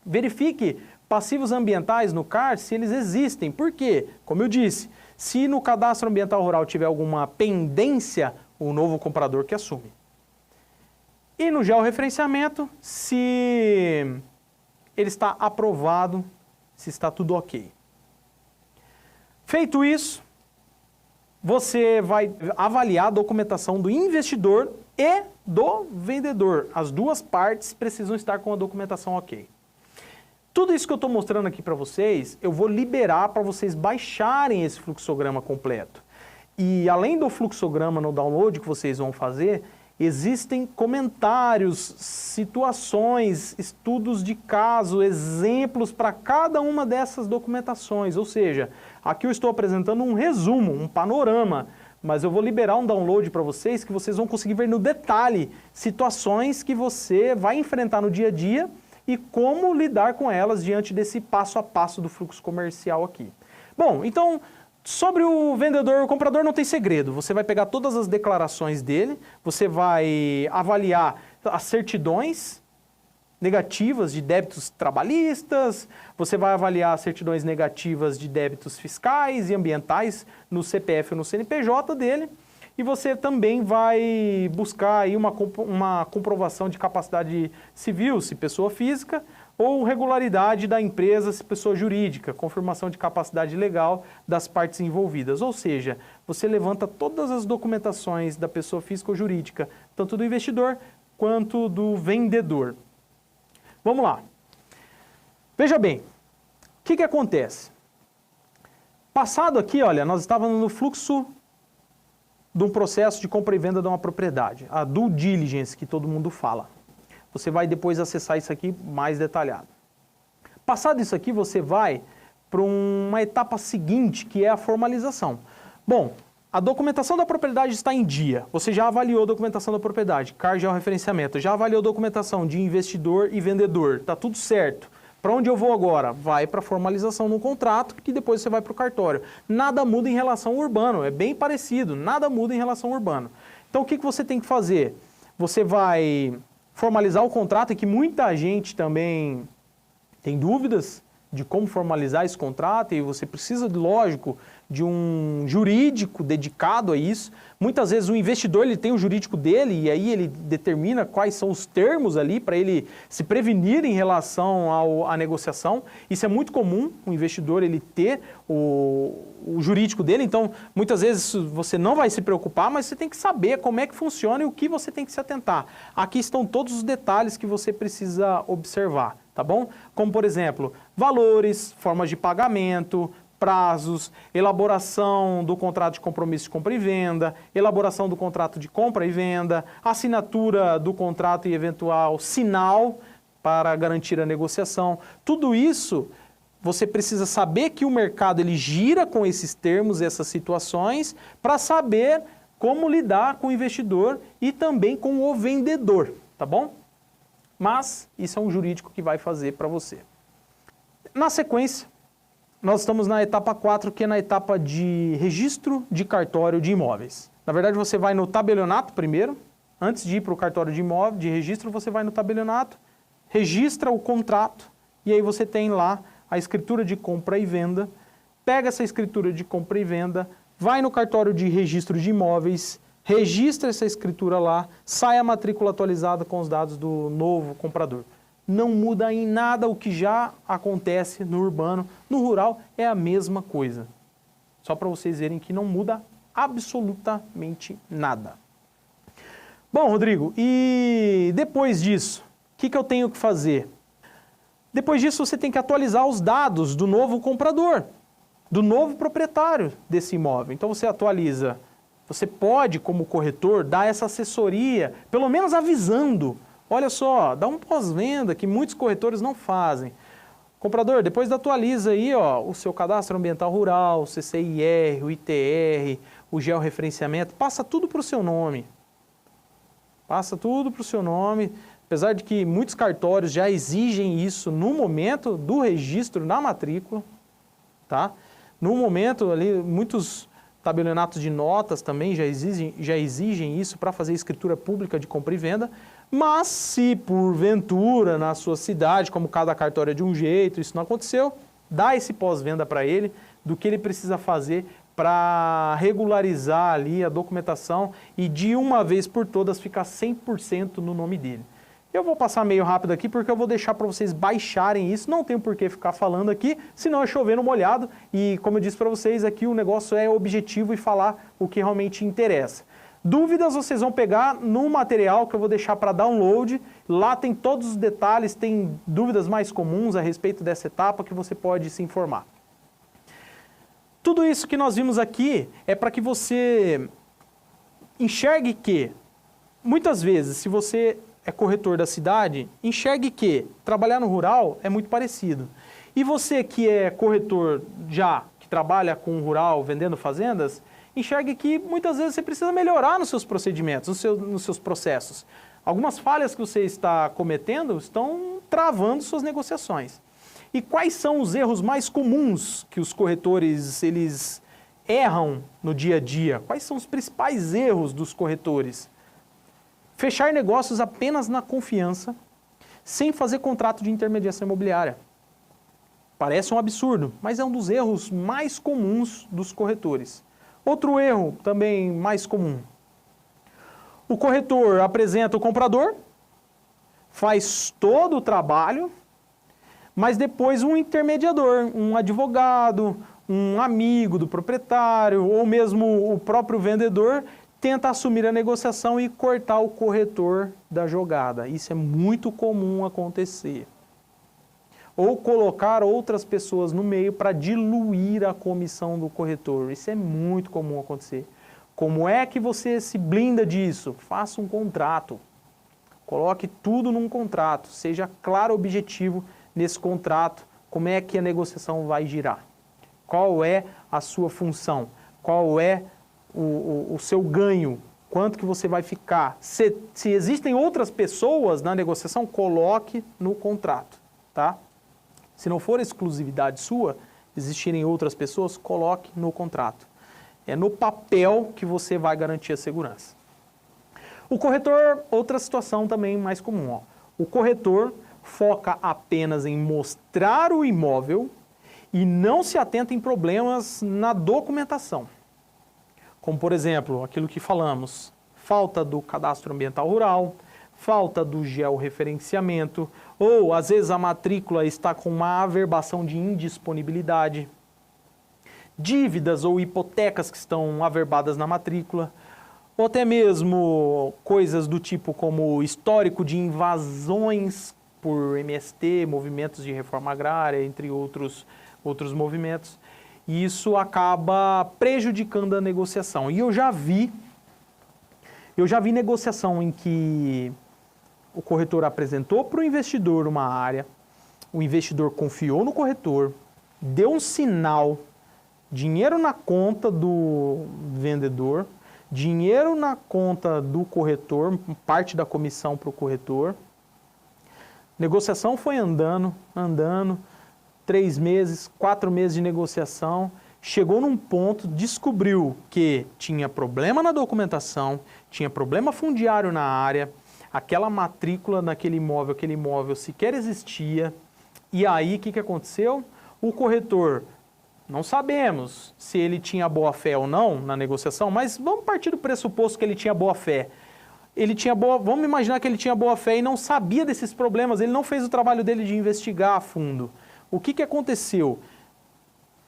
Verifique passivos ambientais no CAR, se eles existem. Por quê? Como eu disse, se no cadastro ambiental rural tiver alguma pendência, o novo comprador que assume. E no georreferenciamento, se ele está aprovado, se está tudo ok. Feito isso, você vai avaliar a documentação do investidor e do vendedor. As duas partes precisam estar com a documentação ok. Tudo isso que eu estou mostrando aqui para vocês, eu vou liberar para vocês baixarem esse fluxograma completo. E além do fluxograma no download que vocês vão fazer, existem comentários, situações, estudos de caso, exemplos para cada uma dessas documentações. Ou seja, aqui eu estou apresentando um resumo, um panorama, mas eu vou liberar um download para vocês que vocês vão conseguir ver no detalhe situações que você vai enfrentar no dia a dia e como lidar com elas diante desse passo a passo do fluxo comercial aqui. Bom, então, sobre o vendedor, o comprador não tem segredo. Você vai pegar todas as declarações dele, você vai avaliar as certidões negativas de débitos trabalhistas, você vai avaliar as certidões negativas de débitos fiscais e ambientais no CPF ou no CNPJ dele, e você também vai buscar aí uma comprovação de capacidade civil, se pessoa física, ou regularidade da empresa, se pessoa jurídica, confirmação de capacidade legal das partes envolvidas. Ou seja, você levanta todas as documentações da pessoa física ou jurídica, tanto do investidor quanto do vendedor. Vamos lá. Veja bem, o que acontece? Passado aqui, olha, nós estávamos no fluxo de um processo de compra e venda de uma propriedade, a due diligence que todo mundo fala. Você vai depois acessar isso aqui mais detalhado. Passado isso aqui, você vai para uma etapa seguinte, que é a formalização. Bom, a documentação da propriedade está em dia. Você já avaliou a documentação da propriedade, CAR georreferenciamento, já avaliou a documentação de investidor e vendedor, está tudo certo. Para onde eu vou agora? Vai para a formalização no contrato, que depois você vai para o cartório. Nada muda em relação ao urbano, é bem parecido, nada muda em relação ao urbano. Então o que você tem que fazer? Você vai formalizar o contrato, e que muita gente também tem dúvidas de como formalizar esse contrato, e você precisa, lógico, de um jurídico dedicado a isso. Muitas vezes o investidor ele tem o jurídico dele e aí ele determina quais são os termos ali para ele se prevenir em relação à negociação. Isso é muito comum, o investidor ele ter o jurídico dele, então muitas vezes você não vai se preocupar, mas você tem que saber como é que funciona e o que você tem que se atentar. Aqui estão todos os detalhes que você precisa observar, tá bom? Como por exemplo, valores, formas de pagamento, prazos, elaboração do contrato de compromisso de compra e venda, elaboração do contrato de compra e venda, assinatura do contrato e eventual sinal para garantir a negociação. Tudo isso você precisa saber que o mercado ele gira com esses termos, essas situações, para saber como lidar com o investidor e também com o vendedor, tá bom? Mas isso é um jurídico que vai fazer para você. Na sequência, nós estamos na etapa 4, que é na etapa de registro de cartório de imóveis. Na verdade, você vai no tabelionato primeiro, antes de ir para o cartório de imóvel, de registro, você vai no tabelionato, registra o contrato, e aí você tem lá a escritura de compra e venda, pega essa escritura de compra e venda, vai no cartório de registro de imóveis, registra essa escritura lá, sai a matrícula atualizada com os dados do novo comprador. Não muda em nada o que já acontece no urbano. No rural é a mesma coisa. Só para vocês verem que não muda absolutamente nada. Bom, Rodrigo, e depois disso, o que eu tenho que fazer? Depois disso, você tem que atualizar os dados do novo comprador, do novo proprietário desse imóvel. Então você atualiza, você pode, como corretor, dar essa assessoria, pelo menos avisando. Olha só, dá um pós-venda que muitos corretores não fazem. Comprador, depois atualiza aí ó, o seu cadastro ambiental rural, o CCIR, o ITR, o georreferenciamento, passa tudo para o seu nome. Passa tudo para o seu nome, apesar de que muitos cartórios já exigem isso no momento do registro na matrícula, tá? No momento ali, muitos tabelionatos de notas também já exigem isso para fazer escritura pública de compra e venda, mas se porventura na sua cidade, como cada cartório é de um jeito, isso não aconteceu, dá esse pós-venda para ele, do que ele precisa fazer para regularizar ali a documentação e de uma vez por todas ficar 100% no nome dele. Eu vou passar meio rápido aqui porque eu vou deixar para vocês baixarem isso, não tem por que ficar falando aqui, senão é chovendo molhado e como eu disse para vocês aqui o negócio é objetivo e falar o que realmente interessa. Dúvidas vocês vão pegar no material que eu vou deixar para download, lá tem todos os detalhes, tem dúvidas mais comuns a respeito dessa etapa que você pode se informar. Tudo isso que nós vimos aqui é para que você enxergue que, muitas vezes, se você é corretor da cidade, enxergue que trabalhar no rural é muito parecido. E você que é corretor já, que trabalha com o rural, vendendo fazendas, enxergue que muitas vezes você precisa melhorar nos seus procedimentos, nos seus processos. Algumas falhas que você está cometendo estão travando suas negociações. E quais são os erros mais comuns que os corretores eles erram no dia a dia? Quais são os principais erros dos corretores? Fechar negócios apenas na confiança, sem fazer contrato de intermediação imobiliária. Parece um absurdo, mas é um dos erros mais comuns dos corretores. Outro erro também mais comum. O corretor apresenta o comprador, faz todo o trabalho, mas depois um intermediador, um advogado, um amigo do proprietário ou mesmo o próprio vendedor tenta assumir a negociação e cortar o corretor da jogada. Isso é muito comum acontecer. Ou colocar outras pessoas no meio para diluir a comissão do corretor. Isso é muito comum acontecer. Como é que você se blinda disso? Faça um contrato. Coloque tudo num contrato. Seja claro e objetivo nesse contrato. Como é que a negociação vai girar? Qual é a sua função? Qual é o seu ganho? Quanto que você vai ficar? Se existem outras pessoas na negociação, coloque no contrato, tá? Se não for exclusividade sua, existirem outras pessoas, coloque no contrato. É no papel que você vai garantir a segurança. O corretor, outra situação também mais comum. Ó. O corretor foca apenas em mostrar o imóvel e não se atenta em problemas na documentação. Como, por exemplo, aquilo que falamos, falta do cadastro ambiental rural, falta do georreferenciamento, ou às vezes a matrícula está com uma averbação de indisponibilidade, dívidas ou hipotecas que estão averbadas na matrícula, ou até mesmo coisas do tipo como histórico de invasões por MST, movimentos de reforma agrária, entre outros movimentos. E isso acaba prejudicando a negociação. E eu já vi negociação em que o corretor apresentou para o investidor uma área, o investidor confiou no corretor, deu um sinal, dinheiro na conta do vendedor, dinheiro na conta do corretor, parte da comissão para o corretor. Negociação foi andando, 3 meses, 4 meses de negociação, chegou num ponto, descobriu que tinha problema na documentação, tinha problema fundiário na área, aquela matrícula naquele imóvel, aquele imóvel sequer existia. E aí, o que aconteceu? O corretor, não sabemos se ele tinha boa-fé ou não na negociação, mas vamos partir do pressuposto que ele tinha boa-fé. Vamos imaginar que ele tinha boa-fé e não sabia desses problemas, ele não fez o trabalho dele de investigar a fundo. O que aconteceu?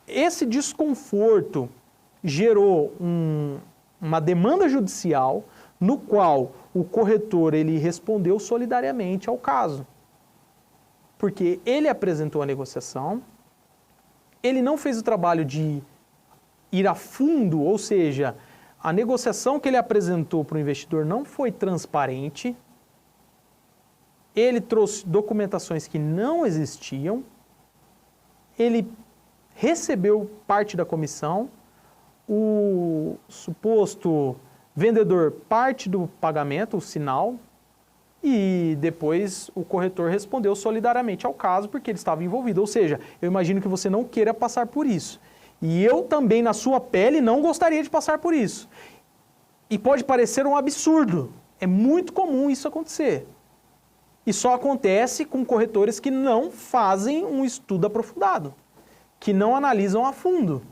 Esse desconforto gerou uma demanda judicial no qual o corretor ele respondeu solidariamente ao caso. Porque ele apresentou a negociação, ele não fez o trabalho de ir a fundo, ou seja, a negociação que ele apresentou para o investidor não foi transparente, ele trouxe documentações que não existiam, ele recebeu parte da comissão, o suposto vendedor parte do pagamento, o sinal, e depois o corretor respondeu solidariamente ao caso porque ele estava envolvido. Ou seja, eu imagino que você não queira passar por isso. E eu também, na sua pele, não gostaria de passar por isso. E pode parecer um absurdo. É muito comum isso acontecer. E só acontece com corretores que não fazem um estudo aprofundado, que não analisam a fundo.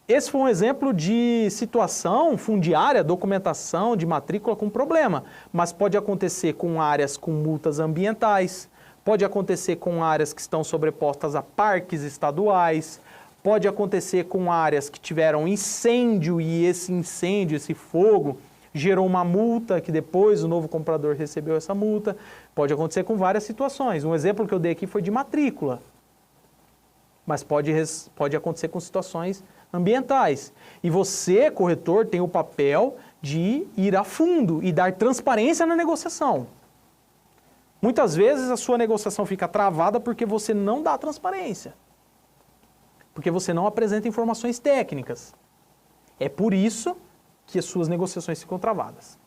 Esse foi um exemplo de situação fundiária, documentação de matrícula com problema, mas pode acontecer com áreas com multas ambientais, pode acontecer com áreas que estão sobrepostas a parques estaduais, pode acontecer com áreas que tiveram incêndio e esse incêndio, esse fogo, gerou uma multa que depois o novo comprador recebeu essa multa. Pode acontecer com várias situações. Um exemplo que eu dei aqui foi de matrícula, mas pode acontecer com situações ambientais. E você, corretor, tem o papel de ir a fundo e dar transparência na negociação. Muitas vezes a sua negociação fica travada porque você não dá transparência, porque você não apresenta informações técnicas. É por isso que as suas negociações ficam travadas.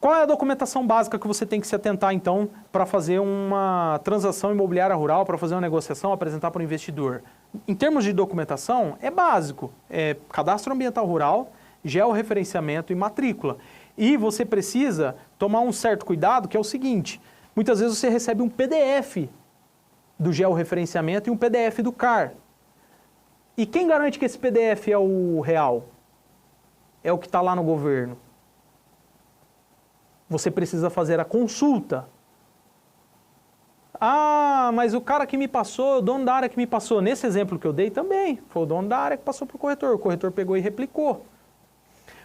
Qual é a documentação básica que você tem que se atentar, então, para fazer uma transação imobiliária rural, para fazer uma negociação, apresentar para o investidor? Em termos de documentação, é básico. É cadastro ambiental rural, georreferenciamento e matrícula. E você precisa tomar um certo cuidado, que é o seguinte: muitas vezes você recebe um PDF do georreferenciamento e um PDF do CAR. E quem garante que esse PDF é o real? É o que está lá no governo. Você precisa fazer a consulta. Ah, mas o cara que me passou, o dono da área que me passou, nesse exemplo que eu dei também, foi o dono da área que passou para o corretor pegou e replicou.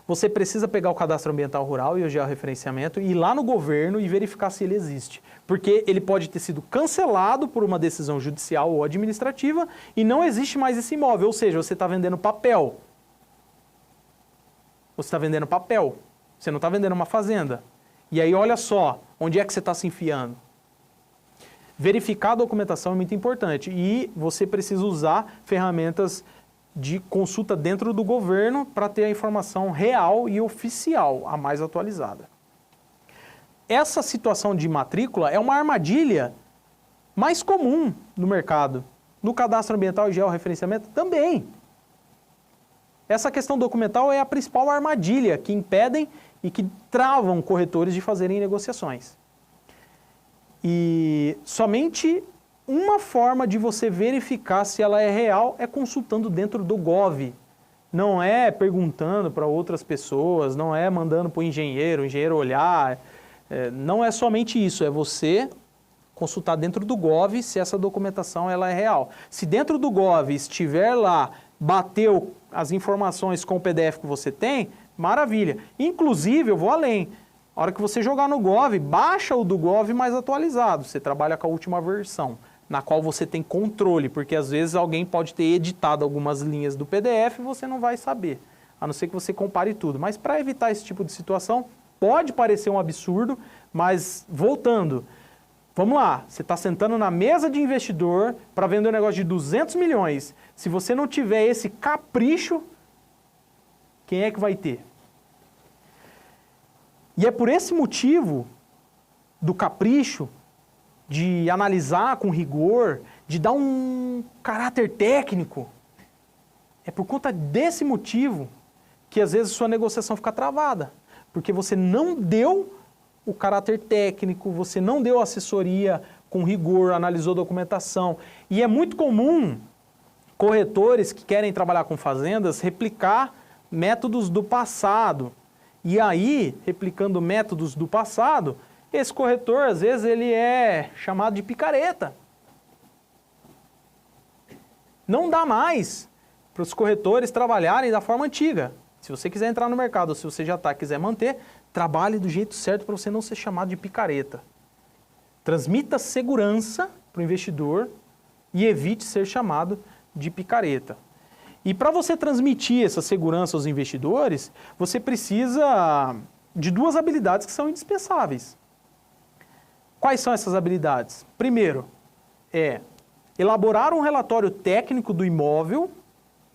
Você precisa pegar o cadastro ambiental rural e o georreferenciamento e ir lá no governo e verificar se ele existe. Porque ele pode ter sido cancelado por uma decisão judicial ou administrativa e não existe mais esse imóvel, ou seja, você está vendendo papel. Você está vendendo papel, você não está vendendo uma fazenda. E aí olha só, onde é que você está se enfiando? Verificar a documentação é muito importante e você precisa usar ferramentas de consulta dentro do governo para ter a informação real e oficial, a mais atualizada. Essa situação de matrícula é uma armadilha mais comum no mercado. No cadastro ambiental e georreferenciamento também. Essa questão documental é a principal armadilha que impedem e que travam corretores de fazerem negociações. E somente uma forma de você verificar se ela é real é consultando dentro do Gov. Não é perguntando para outras pessoas, não é mandando para o engenheiro olhar. Não é somente isso, é você consultar dentro do Gov se essa documentação ela é real. Se dentro do Gov estiver lá, bateu as informações com o PDF que você tem, maravilha. Inclusive, eu vou além. A hora que você jogar no Gov, baixa o do Gov mais atualizado. Você trabalha com a última versão, na qual você tem controle, porque às vezes alguém pode ter editado algumas linhas do PDF e você não vai saber, a não ser que você compare tudo. Mas para evitar esse tipo de situação, pode parecer um absurdo, mas voltando, vamos lá, você está sentando na mesa de investidor para vender um negócio de 200 milhões. Se você não tiver esse capricho, quem é que vai ter? E é por esse motivo do capricho de analisar com rigor, de dar um caráter técnico. É por conta desse motivo que às vezes sua negociação fica travada, porque você não deu o caráter técnico, você não deu assessoria com rigor, analisou documentação. E é muito comum corretores que querem trabalhar com fazendas replicar métodos do passado. E aí, replicando métodos do passado, esse corretor, às vezes, ele é chamado de picareta. Não dá mais para os corretores trabalharem da forma antiga. Se você quiser entrar no mercado, ou se você já está quiser manter, trabalhe do jeito certo para você não ser chamado de picareta. Transmita segurança para o investidor e evite ser chamado de picareta. E para você transmitir essa segurança aos investidores, você precisa de duas habilidades que são indispensáveis. Quais são essas habilidades? Primeiro, elaborar um relatório técnico do imóvel,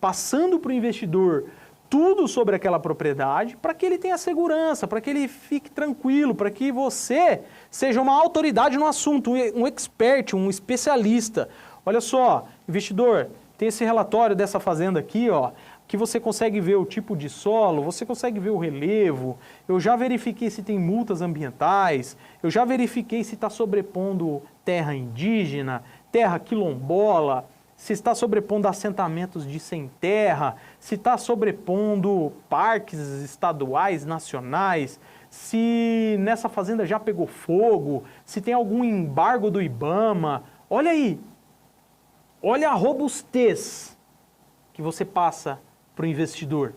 passando para o investidor tudo sobre aquela propriedade, para que ele tenha segurança, para que ele fique tranquilo, para que você seja uma autoridade no assunto, um expert, um especialista. Olha só, investidor, tem esse relatório dessa fazenda aqui, ó, que você consegue ver o tipo de solo, você consegue ver o relevo, eu já verifiquei se tem multas ambientais, eu já verifiquei se está sobrepondo terra indígena, terra quilombola, se está sobrepondo assentamentos de sem terra, se está sobrepondo parques estaduais, nacionais, se nessa fazenda já pegou fogo, se tem algum embargo do IBAMA. Olha aí, olha a robustez que você passa para o investidor.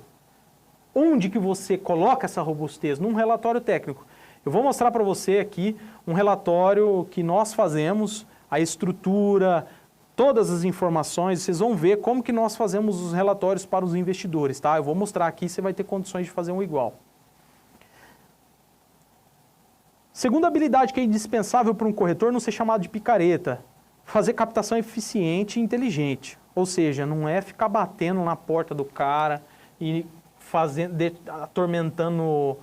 Onde que você coloca essa robustez? Num relatório técnico. Eu vou mostrar para você aqui um relatório que nós fazemos, a estrutura, todas as informações, vocês vão ver como que nós fazemos os relatórios para os investidores, tá? Eu vou mostrar aqui, você vai ter condições de fazer um igual. Segunda habilidade que é indispensável para um corretor não ser chamado de picareta, fazer captação eficiente e inteligente. Ou seja, não é ficar batendo na porta do cara e atormentando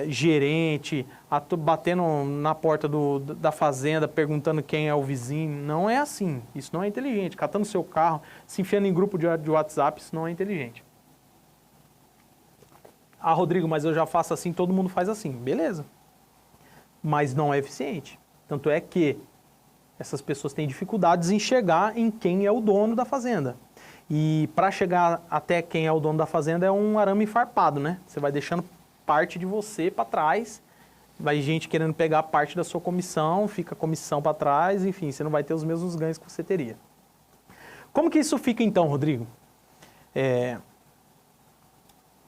gerente, batendo na porta da fazenda, perguntando quem é o vizinho. Não é assim. Isso não é inteligente. Catando seu carro, se enfiando em grupo de WhatsApp, isso não é inteligente. Ah, Rodrigo, mas eu já faço assim, todo mundo faz assim. Beleza. Mas não é eficiente. Tanto é que essas pessoas têm dificuldades em chegar em quem é o dono da fazenda. E para chegar até quem é o dono da fazenda é um arame farpado, né? Você vai deixando parte de você para trás, vai gente querendo pegar parte da sua comissão, fica a comissão para trás, enfim, você não vai ter os mesmos ganhos que você teria. Como que isso fica então, Rodrigo?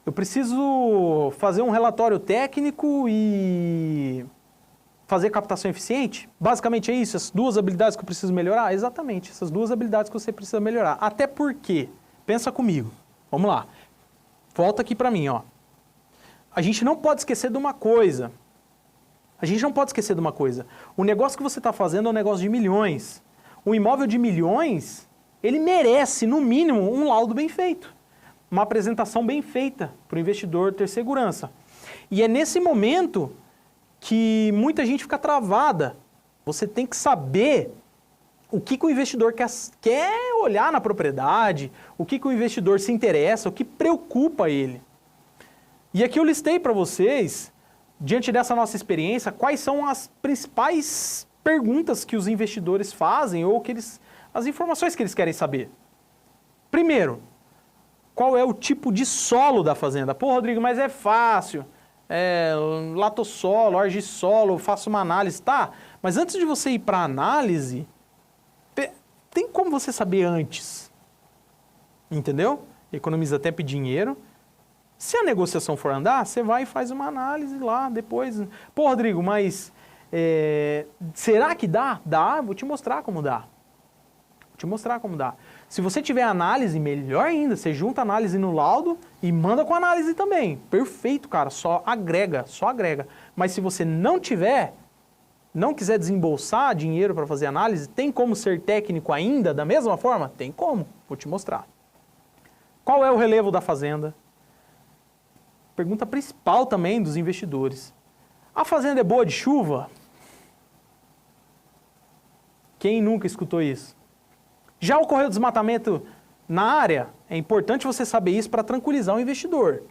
Eu preciso fazer um relatório técnico e fazer captação eficiente? Basicamente é isso, as duas habilidades que eu preciso melhorar? Exatamente, essas duas habilidades que você precisa melhorar. Até porque, pensa comigo, vamos lá, volta aqui para mim, ó. A gente não pode esquecer de uma coisa. O negócio que você está fazendo é um negócio de milhões. Um imóvel de milhões, ele merece, no mínimo, um laudo bem feito. Uma apresentação bem feita para o investidor ter segurança. E é nesse momento que muita gente fica travada. Você tem que saber o que o investidor quer olhar na propriedade, o que o investidor se interessa, o que preocupa ele. E aqui eu listei para vocês, diante dessa nossa experiência, quais são as principais perguntas que os investidores fazem ou as informações que eles querem saber. Primeiro, qual é o tipo de solo da fazenda? Pô, Rodrigo, mas é fácil. Latossolo, argissolo, faço uma análise, tá? Mas antes de você ir para a análise, tem como você saber antes? Entendeu? Economiza tempo e dinheiro. Se a negociação for andar, você vai e faz uma análise lá depois. Pô, Rodrigo, mas será que dá? Dá, vou te mostrar como dá. Se você tiver análise, melhor ainda. Você junta a análise no laudo e manda com análise também. Perfeito, cara, só agrega. Mas se você não quiser desembolsar dinheiro para fazer análise, tem como ser técnico ainda da mesma forma? Tem como, vou te mostrar. Qual é o relevo da fazenda? Pergunta principal também dos investidores. A fazenda é boa de chuva? Quem nunca escutou isso? Já ocorreu desmatamento na área? É importante você saber isso para tranquilizar o investidor.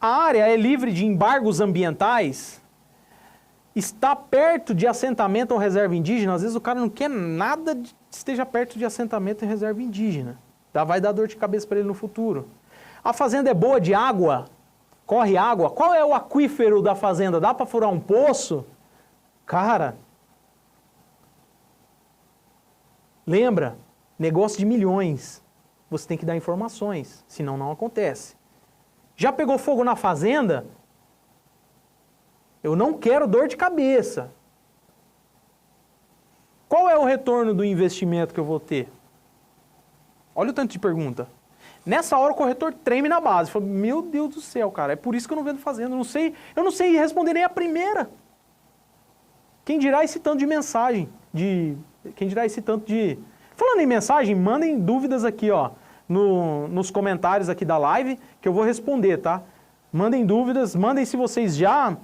A área é livre de embargos ambientais? Está perto de assentamento ou reserva indígena? Às vezes o cara não quer nada que esteja perto de assentamento e reserva indígena. Vai dar dor de cabeça para ele no futuro. A fazenda é boa de água? Corre água? Qual é o aquífero da fazenda? Dá para furar um poço? Cara, lembra, negócio de milhões. Você tem que dar informações, senão não acontece. Já pegou fogo na fazenda? Eu não quero dor de cabeça. Qual é o retorno do investimento que eu vou ter? Olha o tanto de pergunta. Nessa hora o corretor treme na base. Fala, meu Deus do céu, cara, é por isso que eu não vendo fazenda. Eu não sei responder nem a primeira. Quem dirá esse tanto de mensagem? Quem dirá esse tanto de... Falando em mensagem, mandem dúvidas aqui, ó, nos comentários aqui da live, que eu vou responder, tá? Mandem dúvidas, mandem se vocês já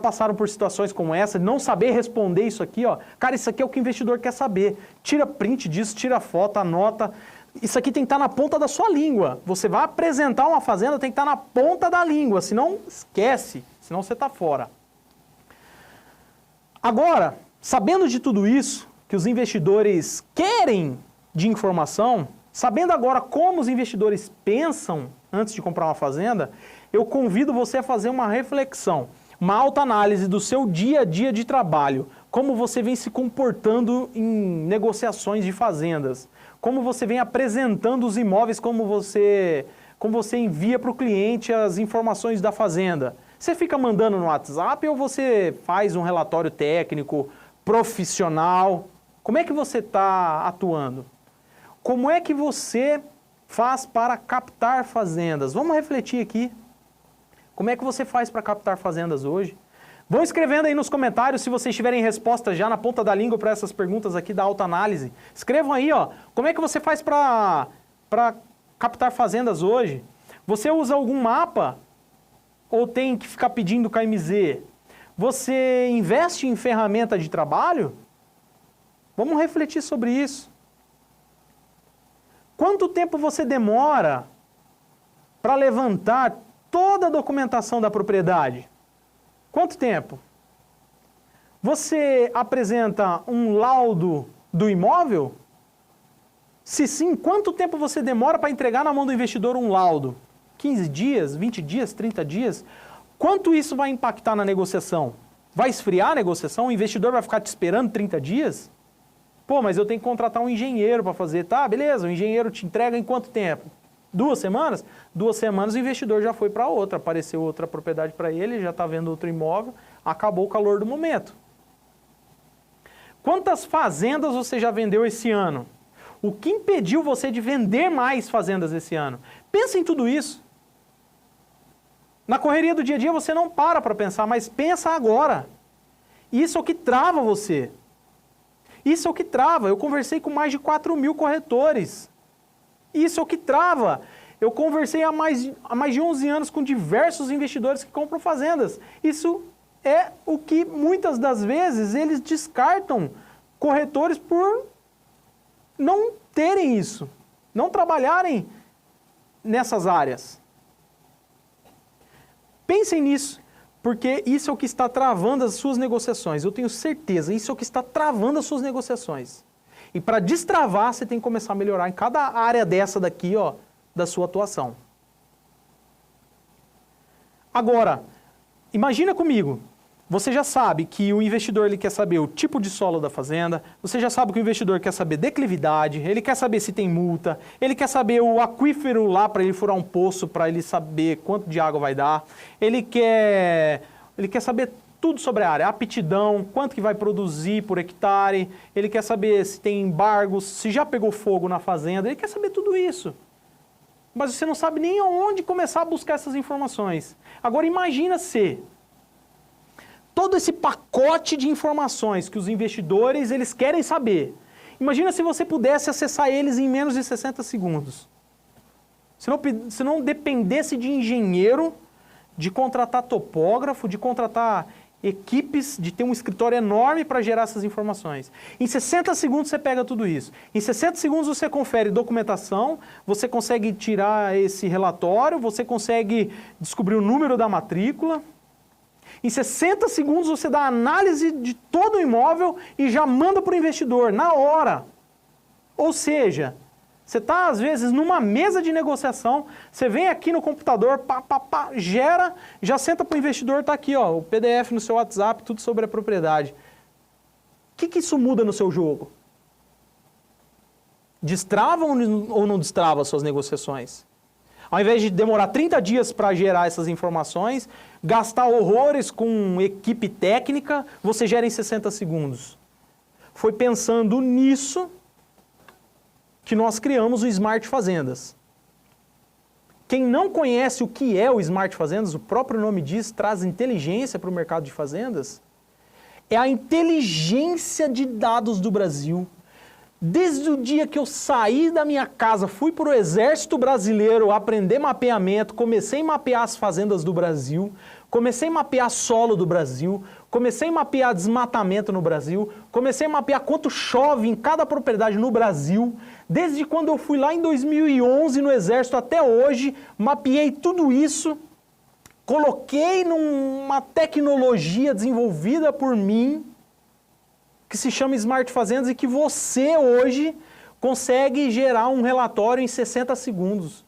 passaram por situações como essa, não saber responder isso aqui, ó. Cara, isso aqui é o que o investidor quer saber. Tira print disso, tira foto, anota. Isso aqui tem que estar na ponta da sua língua. Você vai apresentar uma fazenda, tem que estar na ponta da língua, senão esquece, senão você está fora. Agora, sabendo de tudo isso, que os investidores querem de informação, sabendo agora como os investidores pensam antes de comprar uma fazenda, eu convido você a fazer uma reflexão, uma autoanálise do seu dia a dia de trabalho, como você vem se comportando em negociações de fazendas, como você vem apresentando os imóveis, como você envia para o cliente as informações da fazenda. Você fica mandando no WhatsApp ou você faz um relatório técnico, profissional? Como é que você está atuando? Como é que você faz para captar fazendas? Vamos refletir aqui. Como é que você faz para captar fazendas hoje? Vão escrevendo aí nos comentários se vocês tiverem resposta já na ponta da língua para essas perguntas aqui da autoanálise. Escrevam aí, ó, como é que você faz para captar fazendas hoje? Você usa algum mapa ou tem que ficar pedindo KMZ? Você investe em ferramenta de trabalho? Vamos refletir sobre isso. Quanto tempo você demora para levantar toda a documentação da propriedade? Quanto tempo? Você apresenta um laudo do imóvel? Se sim, quanto tempo você demora para entregar na mão do investidor um laudo? 15 dias, 20 dias, 30 dias? Quanto isso vai impactar na negociação? Vai esfriar a negociação? O investidor vai ficar te esperando 30 dias? Pô, mas eu tenho que contratar um engenheiro para fazer. Tá, beleza, o engenheiro te entrega em quanto tempo? 2 semanas? 2 semanas o investidor já foi para outra, apareceu outra propriedade para ele, já está vendo outro imóvel, acabou o calor do momento. Quantas fazendas você já vendeu esse ano? O que impediu você de vender mais fazendas esse ano? Pensa em tudo isso. Na correria do dia a dia você não para pensar, mas pensa agora. Isso é o que trava você. Isso é o que trava. Eu conversei com mais de 4.000 corretores. Isso é o que trava. Eu conversei há mais de 11 anos com diversos investidores que compram fazendas. Isso é o que muitas das vezes eles descartam corretores por não terem isso, não trabalharem nessas áreas. Pensem nisso, porque isso é o que está travando as suas negociações. Eu tenho certeza, isso é o que está travando as suas negociações. E para destravar, você tem que começar a melhorar em cada área dessa daqui, ó, da sua atuação. Agora, imagina comigo, você já sabe que o investidor ele quer saber o tipo de solo da fazenda, você já sabe que o investidor quer saber declividade, ele quer saber se tem multa, ele quer saber o aquífero lá para ele furar um poço, para ele saber quanto de água vai dar, ele quer saber tudo sobre a área, aptidão, quanto que vai produzir por hectare, ele quer saber se tem embargos, se já pegou fogo na fazenda, ele quer saber tudo isso. Mas você não sabe nem aonde começar a buscar essas informações. Agora imagina se todo esse pacote de informações que os investidores eles querem saber, imagina se você pudesse acessar eles em menos de 60 segundos. Se não dependesse de engenheiro, de contratar topógrafo, de contratar equipes, de ter um escritório enorme para gerar essas informações. Em 60 segundos você pega tudo isso. Em 60 segundos você confere documentação, você consegue tirar esse relatório, você consegue descobrir o número da matrícula. Em 60 segundos você dá análise de todo o imóvel e já manda para o investidor, na hora. Ou seja, você está às vezes numa mesa de negociação, você vem aqui no computador, gera, já senta para o investidor, está aqui ó, o PDF no seu WhatsApp, tudo sobre a propriedade. O que isso muda no seu jogo? Destrava ou não destrava as suas negociações? Ao invés de demorar 30 dias para gerar essas informações, gastar horrores com equipe técnica, você gera em 60 segundos. Foi pensando nisso que nós criamos o Smart Fazendas. Quem não conhece o que é o Smart Fazendas, o próprio nome diz, traz inteligência para o mercado de fazendas, é a inteligência de dados do Brasil. Desde o dia que eu saí da minha casa, fui para o Exército Brasileiro aprender mapeamento, comecei a mapear as fazendas do Brasil, comecei a mapear solo do Brasil, comecei a mapear desmatamento no Brasil, comecei a mapear quanto chove em cada propriedade no Brasil. Desde quando eu fui lá em 2011 no Exército até hoje, mapeei tudo isso, coloquei numa tecnologia desenvolvida por mim, que se chama Smart Fazendas e que você hoje consegue gerar um relatório em 60 segundos.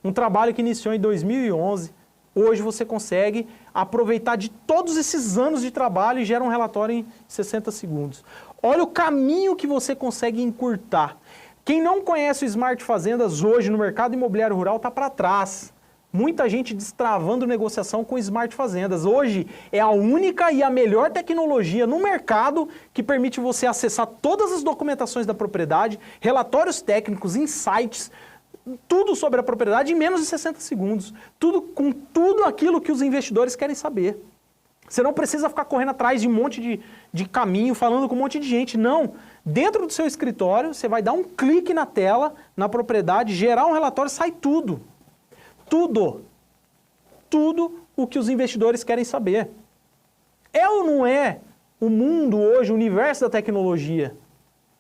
Um trabalho que iniciou em 2011, hoje você consegue aproveitar de todos esses anos de trabalho e gera um relatório em 60 segundos. Olha o caminho que você consegue encurtar. Quem não conhece o Smart Fazendas hoje no mercado imobiliário rural está para trás. Muita gente destravando negociação com Smart Fazendas. Hoje é a única e a melhor tecnologia no mercado que permite você acessar todas as documentações da propriedade, relatórios técnicos, insights, tudo sobre a propriedade em menos de 60 segundos. Tudo com tudo aquilo que os investidores querem saber. Você não precisa ficar correndo atrás de um monte de caminho, falando com um monte de gente. Não. Dentro do seu escritório, você vai dar um clique na tela, na propriedade, gerar um relatório, sai tudo. Tudo o que os investidores querem saber. É ou não é o mundo hoje, o universo da tecnologia?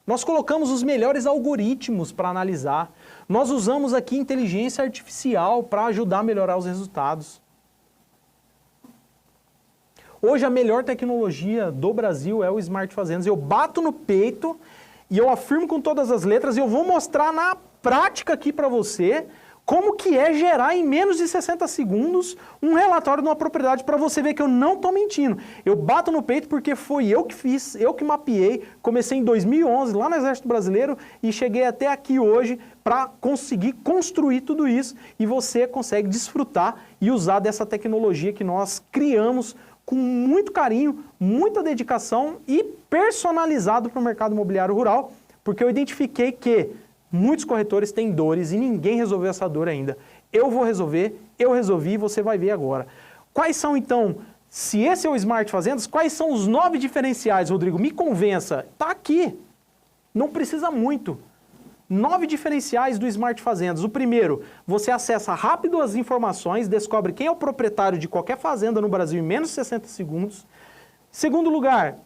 Nós colocamos os melhores algoritmos para analisar. Nós usamos aqui inteligência artificial para ajudar a melhorar os resultados. Hoje a melhor tecnologia do Brasil é o Smart Fazendas. Eu bato no peito e eu afirmo com todas as letras e eu vou mostrar na prática aqui para você como que é gerar em menos de 60 segundos um relatório de uma propriedade para você ver que eu não estou mentindo. Eu bato no peito porque foi eu que fiz, eu que mapeei, comecei em 2011 lá no Exército Brasileiro e cheguei até aqui hoje para conseguir construir tudo isso e você consegue desfrutar e usar dessa tecnologia que nós criamos com muito carinho, muita dedicação e personalizado para o mercado imobiliário rural, porque eu identifiquei que muitos corretores têm dores e ninguém resolveu essa dor ainda. Eu vou resolver, eu resolvi e você vai ver agora. Quais são então, se esse é o Smart Fazendas, quais são os 9 diferenciais, Rodrigo? Me convença. Está aqui. Não precisa muito. 9 diferenciais do Smart Fazendas. O primeiro, você acessa rápido as informações, descobre quem é o proprietário de qualquer fazenda no Brasil em menos de 60 segundos. Segundo lugar,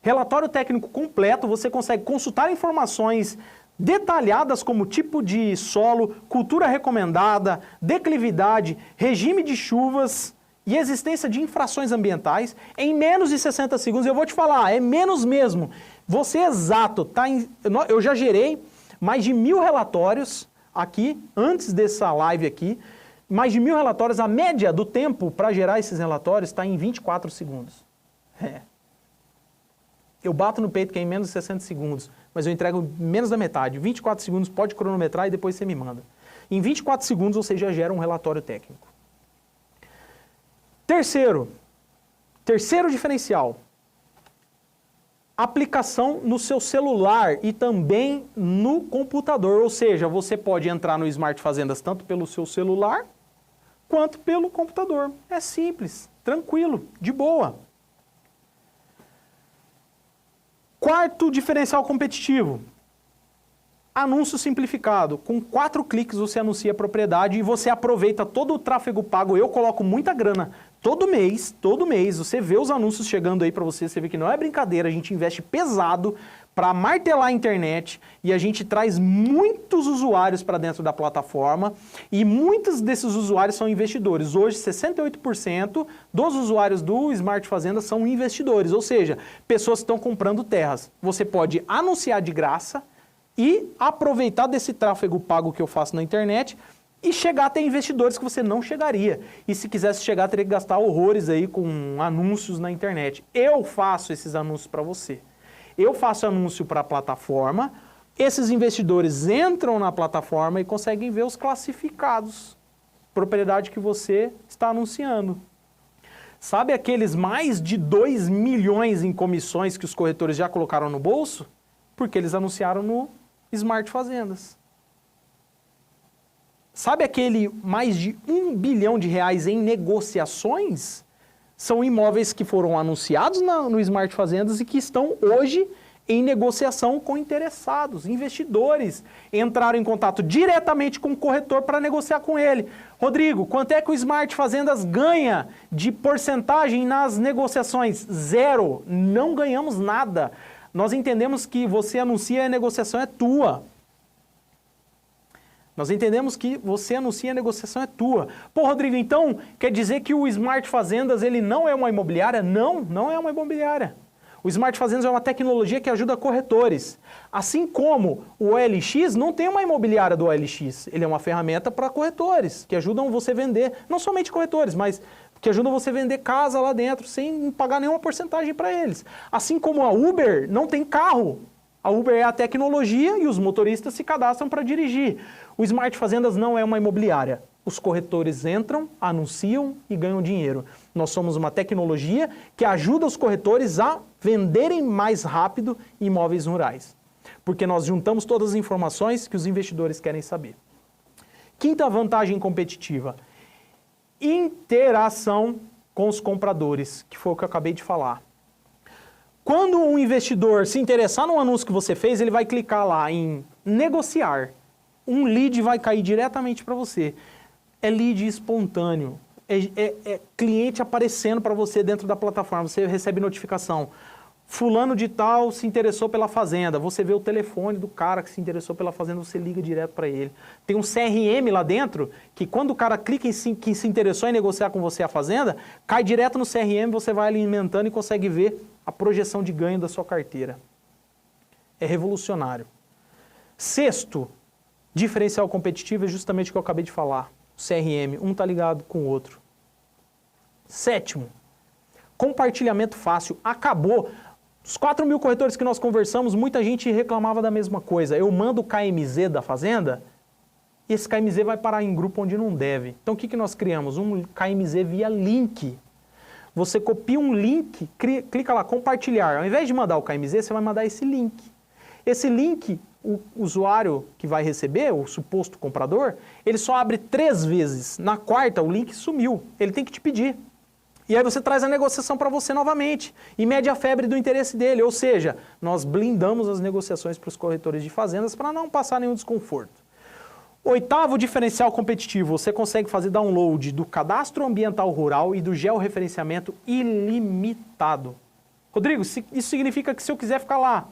relatório técnico completo, você consegue consultar informações detalhadas como tipo de solo, cultura recomendada, declividade, regime de chuvas e existência de infrações ambientais em menos de 60 segundos. Eu vou te falar, é menos mesmo. Você exato, eu já gerei mais de 1000 relatórios aqui, antes dessa live aqui, mais de 1000 relatórios, a média do tempo para gerar esses relatórios está em 24 segundos. Eu bato no peito que é em menos de 60 segundos, mas eu entrego menos da metade. 24 segundos pode cronometrar e depois você me manda. Em 24 segundos você já gera um relatório técnico. Terceiro diferencial. Aplicação no seu celular e também no computador. Ou seja, você pode entrar no Smart Fazendas tanto pelo seu celular quanto pelo computador. É simples, tranquilo, de boa. Quarto diferencial competitivo, anúncio simplificado. Com 4 cliques você anuncia a propriedade e você aproveita todo o tráfego pago. Eu coloco muita grana Todo mês, você vê os anúncios chegando aí para você, você vê que não é brincadeira, a gente investe pesado para martelar a internet e a gente traz muitos usuários para dentro da plataforma e muitos desses usuários são investidores. Hoje, 68% dos usuários do Smart Fazenda são investidores, ou seja, pessoas que estão comprando terras. Você pode anunciar de graça e aproveitar desse tráfego pago que eu faço na internet e chegar até investidores que você não chegaria. E se quisesse chegar, teria que gastar horrores aí com anúncios na internet. Eu faço esses anúncios para você. Eu faço anúncio para a plataforma, esses investidores entram na plataforma e conseguem ver os classificados, propriedade que você está anunciando. Sabe aqueles mais de 2 milhões em comissões que os corretores já colocaram no bolso? Porque eles anunciaram no Smart Fazendas. Sabe aquele mais de 1 bilhão de reais em negociações? São imóveis que foram anunciados no Smart Fazendas e que estão hoje em negociação com interessados, investidores. Entraram em contato diretamente com o corretor para negociar com ele. Rodrigo, quanto é que o Smart Fazendas ganha de porcentagem nas negociações? 0. Não ganhamos nada. Nós entendemos que você anuncia e a negociação é tua. Nós entendemos que você anuncia e a negociação é tua. Pô, Rodrigo, então quer dizer que o Smart Fazendas ele não é uma imobiliária? Não, não é uma imobiliária. O Smart Fazendas é uma tecnologia que ajuda corretores. Assim como o OLX não tem uma imobiliária do OLX. Ele é uma ferramenta para corretores, que ajudam você a vender, não somente corretores, mas que ajudam você a vender casa lá dentro sem pagar nenhuma porcentagem para eles. Assim como a Uber não tem carro. A Uber é a tecnologia e os motoristas se cadastram para dirigir. O Smart Fazendas não é uma imobiliária. Os corretores entram, anunciam e ganham dinheiro. Nós somos uma tecnologia que ajuda os corretores a venderem mais rápido imóveis rurais. Porque nós juntamos todas as informações que os investidores querem saber. Quinta vantagem competitiva. Interação com os compradores, que foi o que eu acabei de falar. Quando um investidor se interessar no anúncio que você fez, ele vai clicar lá em negociar. Um lead vai cair diretamente para você. É lead espontâneo. É cliente aparecendo para você dentro da plataforma. Você recebe notificação. Fulano de tal se interessou pela fazenda. Você vê o telefone do cara que se interessou pela fazenda, você liga direto para ele. Tem um CRM lá dentro, que quando o cara clica em que se interessou em negociar com você a fazenda, cai direto no CRM, você vai alimentando e consegue ver a projeção de ganho da sua carteira. É revolucionário. Sexto, diferencial competitivo é justamente o que eu acabei de falar. O CRM, um está ligado com o outro. Sétimo, compartilhamento fácil. Acabou. Os 4 mil corretores que nós conversamos, muita gente reclamava da mesma coisa. Eu mando o KMZ da fazenda e esse KMZ vai parar em grupo onde não deve. Então o que nós criamos? Um KMZ via link. Você copia um link, clica lá, compartilhar. Ao invés de mandar o KMZ, você vai mandar esse link. Esse link, o usuário que vai receber, o suposto comprador, ele só abre 3 vezes. Na quarta, o link sumiu. Ele tem que te pedir. E aí você traz a negociação para você novamente. E mede a febre do interesse dele. Ou seja, nós blindamos as negociações para os corretores de fazendas para não passar nenhum desconforto. Oitavo diferencial competitivo, você consegue fazer download do cadastro ambiental rural e do georreferenciamento ilimitado. Rodrigo, isso significa que se eu quiser ficar lá,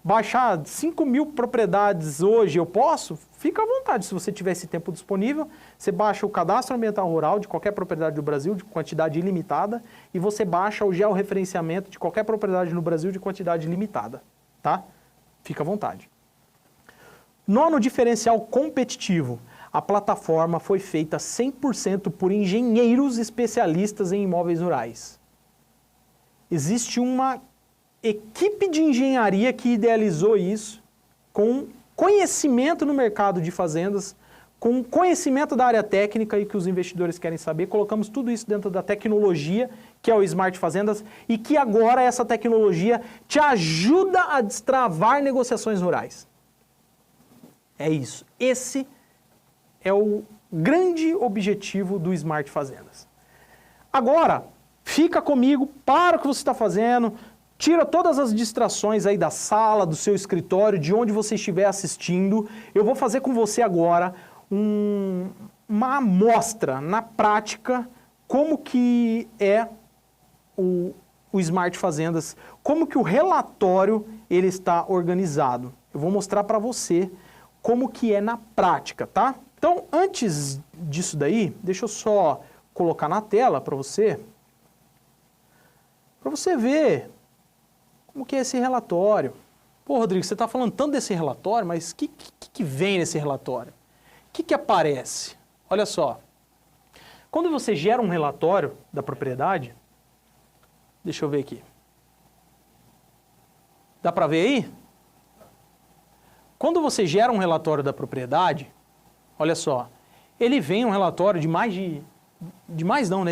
baixar 5 mil propriedades hoje, eu posso? Fica à vontade, se você tiver esse tempo disponível, você baixa o cadastro ambiental rural de qualquer propriedade do Brasil de quantidade ilimitada e você baixa o georreferenciamento de qualquer propriedade no Brasil de quantidade limitada, tá? Fica à vontade. Nono diferencial competitivo. A plataforma foi feita 100% por engenheiros especialistas em imóveis rurais. Existe uma equipe de engenharia que idealizou isso, com conhecimento no mercado de fazendas, com conhecimento da área técnica e que os investidores querem saber. Colocamos tudo isso dentro da tecnologia, que é o Smart Fazendas, e que agora essa tecnologia te ajuda a destravar negociações rurais. É isso. Esse é o grande objetivo do Smart Fazendas. Agora, fica comigo, para o que você está fazendo, tira todas as distrações aí da sala, do seu escritório, de onde você estiver assistindo. Eu vou fazer com você agora uma amostra na prática como que é o Smart Fazendas, como que o relatório ele está organizado. Eu vou mostrar para você como que é na prática, tá? Então, antes disso daí, deixa eu só colocar na tela para você ver como que é esse relatório. Pô, Rodrigo, você está falando tanto desse relatório, mas o que vem nesse relatório? O que aparece? Olha só, quando você gera um relatório da propriedade, deixa eu ver aqui. Dá para ver aí? Quando você gera um relatório da propriedade, olha só, ele vem um relatório de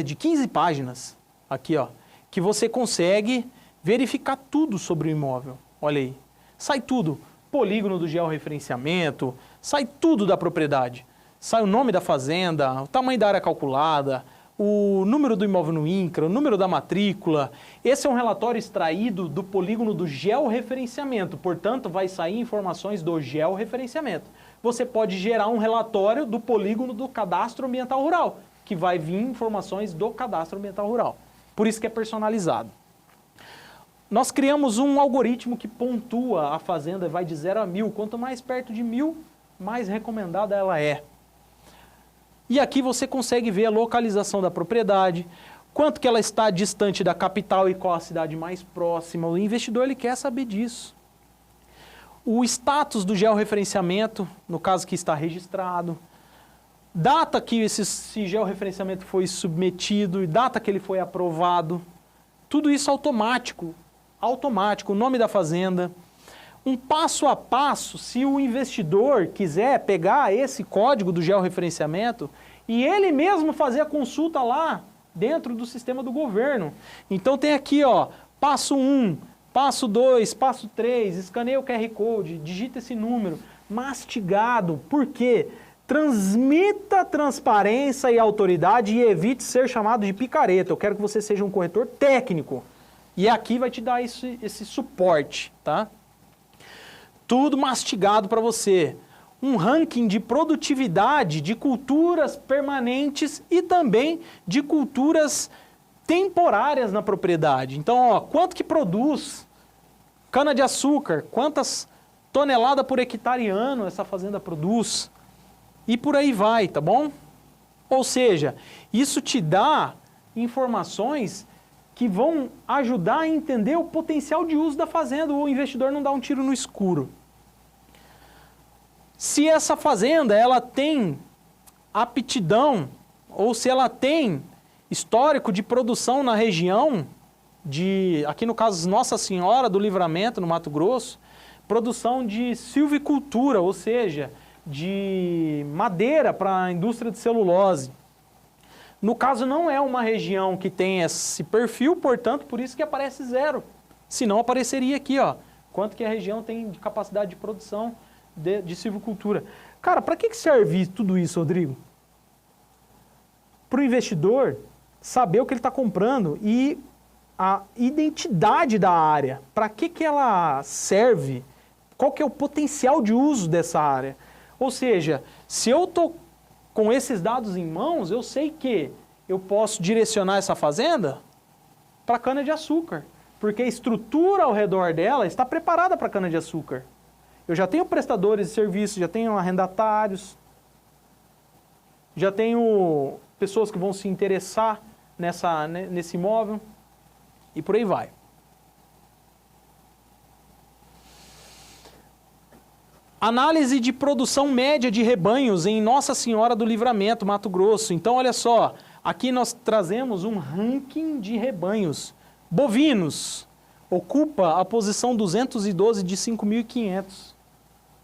de 15 páginas, aqui ó, que você consegue verificar tudo sobre o imóvel. Olha aí, sai tudo, polígono do georreferenciamento, sai tudo da propriedade. Sai o nome da fazenda, o tamanho da área calculada, o número do imóvel no INCRA, o número da matrícula. Esse é um relatório extraído do polígono do georreferenciamento, portanto, vai sair informações do georreferenciamento. Você pode gerar um relatório do polígono do cadastro ambiental rural, que vai vir informações do cadastro ambiental rural. Por isso que é personalizado. Nós criamos um algoritmo que pontua a fazenda, vai de 0 a 1000. Quanto mais perto de 1000, mais recomendada ela é. E aqui você consegue ver a localização da propriedade, quanto que ela está distante da capital e qual a cidade mais próxima. O investidor ele quer saber disso. O status do georreferenciamento, no caso que está registrado, data que esse georreferenciamento foi submetido e data que ele foi aprovado. Tudo isso automático, o nome da fazenda. Um passo a passo, se o investidor quiser pegar esse código do georreferenciamento e ele mesmo fazer a consulta lá dentro do sistema do governo. Então tem aqui, ó, passo 1, passo 2, passo 3, escaneia o QR Code, digita esse número, mastigado. Por quê? Transmita transparência e autoridade e evite ser chamado de picareta. Eu quero que você seja um corretor técnico. E aqui vai te dar esse suporte, tá? Tudo mastigado para você. Um ranking de produtividade de culturas permanentes e também de culturas temporárias na propriedade. Então, ó, quanto que produz cana-de-açúcar, quantas toneladas por hectare ano essa fazenda produz e por aí vai, tá bom? Ou seja, isso te dá informações que vão ajudar a entender o potencial de uso da fazenda, o investidor não dá um tiro no escuro. Se essa fazenda ela tem aptidão, ou se ela tem histórico de produção na região, aqui no caso Nossa Senhora do Livramento, no Mato Grosso, produção de silvicultura, ou seja, de madeira para a indústria de celulose. No caso, não é uma região que tem esse perfil, portanto, por isso que aparece 0. Senão apareceria aqui, ó, quanto que a região tem de capacidade de produção de silvicultura. Cara, para que serve tudo isso, Rodrigo? Para o investidor saber o que ele está comprando e a identidade da área. Para que ela serve? Qual que é o potencial de uso dessa área? Ou seja, se eu estou com esses dados em mãos, eu sei que eu posso direcionar essa fazenda para cana-de-açúcar, porque a estrutura ao redor dela está preparada para cana-de-açúcar. Eu já tenho prestadores de serviços, já tenho arrendatários, já tenho pessoas que vão se interessar nesse imóvel e por aí vai. Análise de produção média de rebanhos em Nossa Senhora do Livramento, Mato Grosso. Então, olha só, aqui nós trazemos um ranking de rebanhos. Bovinos ocupa a posição 212 de 5.500.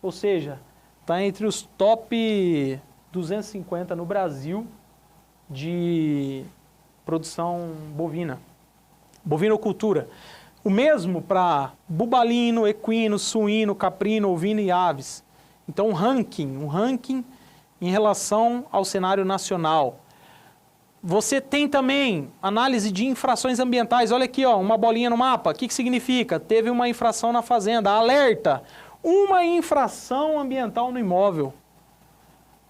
Ou seja, está entre os top 250 no Brasil de produção bovina, bovinocultura. O mesmo para bubalino, equino, suíno, caprino, ovino e aves. Então, um ranking em relação ao cenário nacional. Você tem também análise de infrações ambientais. Olha aqui, ó, uma bolinha no mapa. O que significa? Teve uma infração na fazenda. Alerta! Uma infração ambiental no imóvel.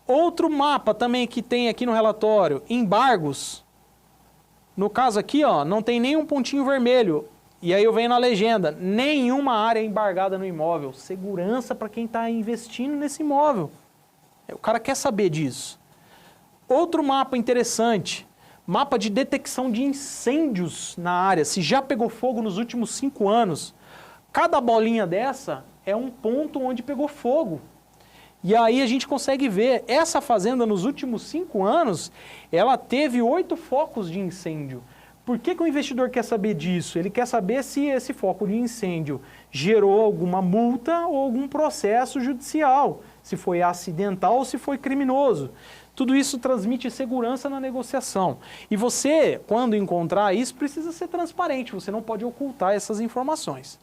Outro mapa também que tem aqui no relatório. Embargos. No caso aqui, ó, não tem nenhum pontinho vermelho. E aí eu venho na legenda, nenhuma área embargada no imóvel. Segurança para quem está investindo nesse imóvel. O cara quer saber disso. Outro mapa interessante, mapa de detecção de incêndios na área. Se já pegou fogo nos últimos 5 anos, cada bolinha dessa é um ponto onde pegou fogo. E aí a gente consegue ver, essa fazenda nos últimos 5 anos, ela teve 8 focos de incêndio. Por que o investidor quer saber disso? Ele quer saber se esse foco de incêndio gerou alguma multa ou algum processo judicial, se foi acidental ou se foi criminoso. Tudo isso transmite segurança na negociação. E você, quando encontrar isso, precisa ser transparente, você não pode ocultar essas informações.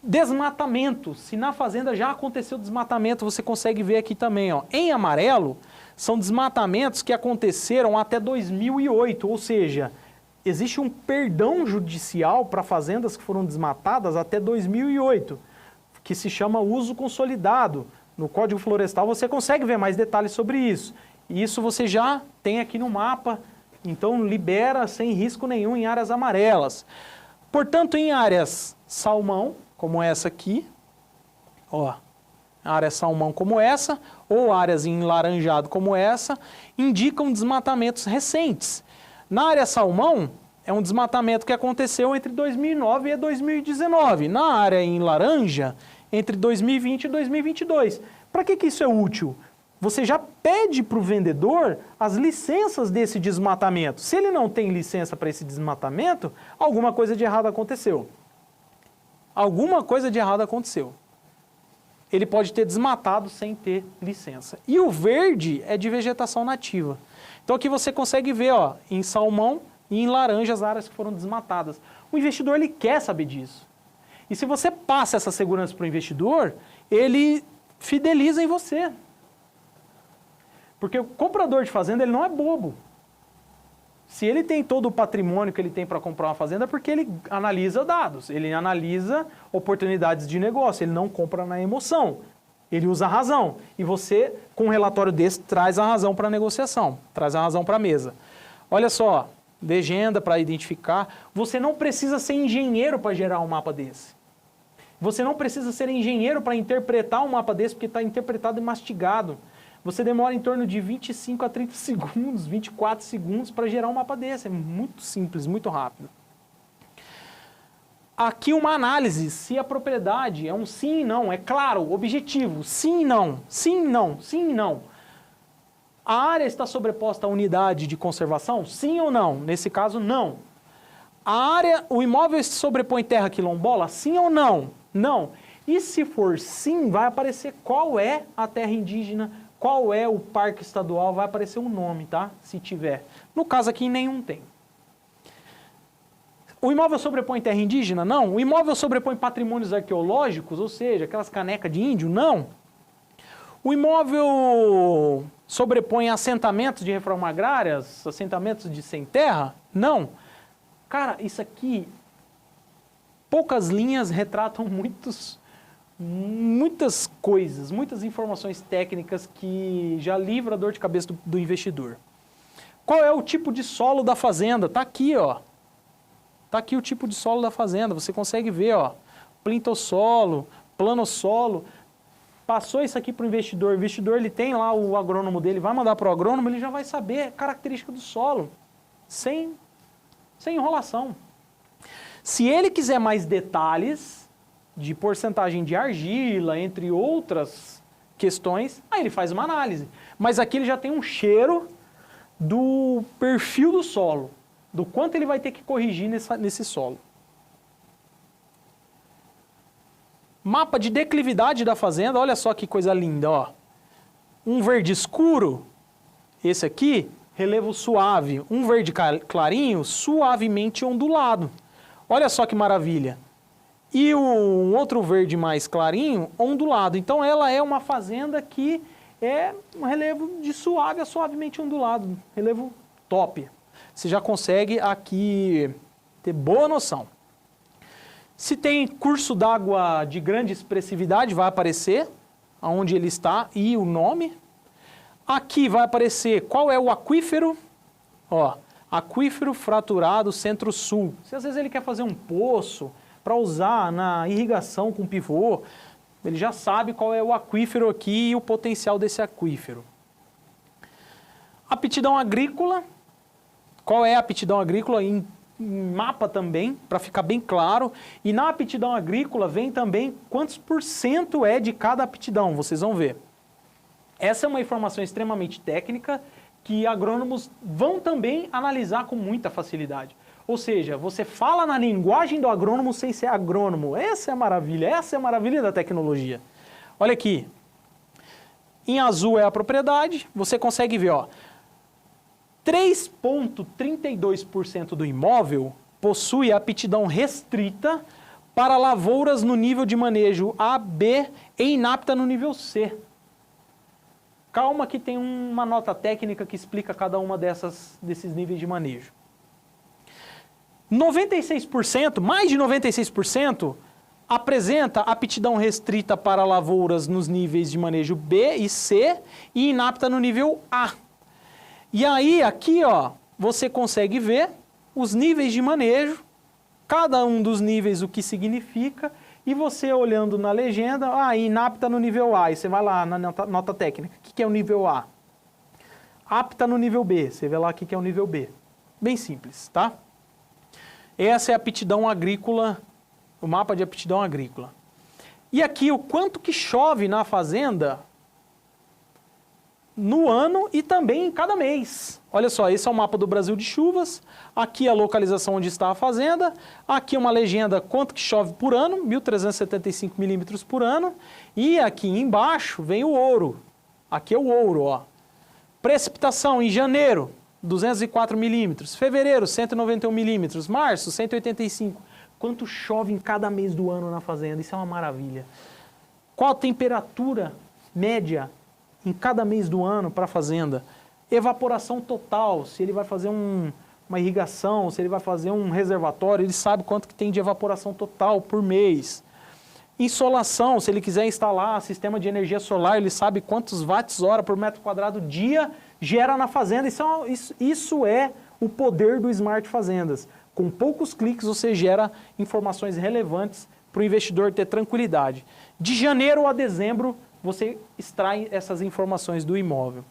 Desmatamento. Se na fazenda já aconteceu desmatamento, você consegue ver aqui também, ó. Em amarelo, são desmatamentos que aconteceram até 2008, ou seja, existe um perdão judicial para fazendas que foram desmatadas até 2008, que se chama uso consolidado. No Código Florestal você consegue ver mais detalhes sobre isso. E isso você já tem aqui no mapa, então libera sem risco nenhum em áreas amarelas. Portanto, em áreas salmão, como essa aqui, ó, área salmão como essa, ou áreas em laranjado como essa, indicam desmatamentos recentes. Na área salmão, é um desmatamento que aconteceu entre 2009 e 2019. Na área em laranja, entre 2020 e 2022. Para que isso é útil? Você já pede para o vendedor as licenças desse desmatamento. Se ele não tem licença para esse desmatamento, alguma coisa de errado aconteceu. Alguma coisa de errado aconteceu. Ele pode ter desmatado sem ter licença. E o verde é de vegetação nativa. Então aqui você consegue ver, ó, em salmão e em laranja as áreas que foram desmatadas. O investidor ele quer saber disso. E se você passa essa segurança para o investidor, ele fideliza em você. Porque o comprador de fazenda ele não é bobo. Se ele tem todo o patrimônio que ele tem para comprar uma fazenda, é porque ele analisa dados, ele analisa oportunidades de negócio, ele não compra na emoção, ele usa a razão. E você, com um relatório desse, traz a razão para a negociação, traz a razão para a mesa. Olha só, legenda para identificar, você não precisa ser engenheiro para gerar um mapa desse. Você não precisa ser engenheiro para interpretar um mapa desse, porque está interpretado e mastigado. Você demora em torno de 25 a 30 segundos, 24 segundos para gerar um mapa desse. É muito simples, muito rápido. Aqui uma análise, se a propriedade é um sim e não, é claro, objetivo, sim e não, sim e não, sim e não. A área está sobreposta à unidade de conservação, sim ou não? Nesse caso, não. A área, o imóvel se sobrepõe terra quilombola, sim ou não? Não. E se for sim, vai aparecer qual é a terra indígena, qual é o parque estadual, vai aparecer um nome, tá? Se tiver. No caso aqui, nenhum tem. O imóvel sobrepõe terra indígena? Não. O imóvel sobrepõe patrimônios arqueológicos, ou seja, aquelas canecas de índio? Não. O imóvel sobrepõe assentamentos de reforma agrária, assentamentos de sem terra? Não. Cara, isso aqui, poucas linhas retratam muitas coisas, muitas informações técnicas que já livra a dor de cabeça do investidor. Qual é o tipo de solo da fazenda? Está aqui, ó. Está aqui o tipo de solo da fazenda, você consegue ver, ó. Plintossolo, planossolo. Passou isso aqui para o investidor ele tem lá o agrônomo dele, vai mandar para o agrônomo, ele já vai saber a característica do solo, sem enrolação. Se ele quiser mais detalhes de porcentagem de argila, entre outras questões, aí ele faz uma análise. Mas aqui ele já tem um cheiro do perfil do solo, do quanto ele vai ter que corrigir nesse solo. Mapa de declividade da fazenda, olha só que coisa linda, ó. Um verde escuro, esse aqui, relevo suave. Um verde clarinho, suavemente ondulado. Olha só que maravilha. E um outro verde mais clarinho, ondulado. Então ela é uma fazenda que é um relevo de suave a suavemente ondulado. Relevo top. Você já consegue aqui ter boa noção. Se tem curso d'água de grande expressividade, vai aparecer onde ele está e o nome. Aqui vai aparecer qual é o aquífero. Ó, aquífero fraturado centro-sul. Se às vezes ele quer fazer um poço para usar na irrigação com pivô, ele já sabe qual é o aquífero aqui e o potencial desse aquífero. Aptidão agrícola. Qual é a aptidão agrícola? Em mapa também, para ficar bem claro. E na aptidão agrícola vem também quantos por cento é de cada aptidão, vocês vão ver. Essa é uma informação extremamente técnica que agrônomos vão também analisar com muita facilidade. Ou seja, você fala na linguagem do agrônomo sem ser agrônomo. Essa é a maravilha da tecnologia. Olha aqui, em azul é a propriedade, você consegue ver, ó, 3,32% do imóvel possui aptidão restrita para lavouras no nível de manejo A, B e inapta no nível C. Calma que tem uma nota técnica que explica cada uma desses níveis de manejo. 96%, mais de 96%, apresenta aptidão restrita para lavouras nos níveis de manejo B e C e inapta no nível A. E aí, aqui, ó, você consegue ver os níveis de manejo, cada um dos níveis o que significa, e você olhando na legenda, inapta no nível A, e você vai lá na nota técnica, o que é o nível A? Apta no nível B, você vê lá o que é o nível B. Bem simples, tá? Essa é a aptidão agrícola, o mapa de aptidão agrícola. E aqui o quanto que chove na fazenda no ano e também em cada mês. Olha só, esse é o mapa do Brasil de chuvas, aqui a localização onde está a fazenda, aqui uma legenda quanto que chove por ano, 1.375 milímetros por ano, e aqui embaixo vem o ouro, aqui é o ouro, ó. Precipitação em janeiro, 204 milímetros, fevereiro, 191 milímetros, março, 185. Quanto chove em cada mês do ano na fazenda, isso é uma maravilha. Qual a temperatura média em cada mês do ano para a fazenda? Evaporação total, se ele vai fazer uma irrigação, se ele vai fazer um reservatório, ele sabe quanto que tem de evaporação total por mês. Insolação, se ele quiser instalar sistema de energia solar, ele sabe quantos watts-hora por metro quadrado dia gera na fazenda. Isso é o poder do Smart Fazendas. Com poucos cliques você gera informações relevantes para o investidor ter tranquilidade. De janeiro a dezembro você extrai essas informações do imóvel.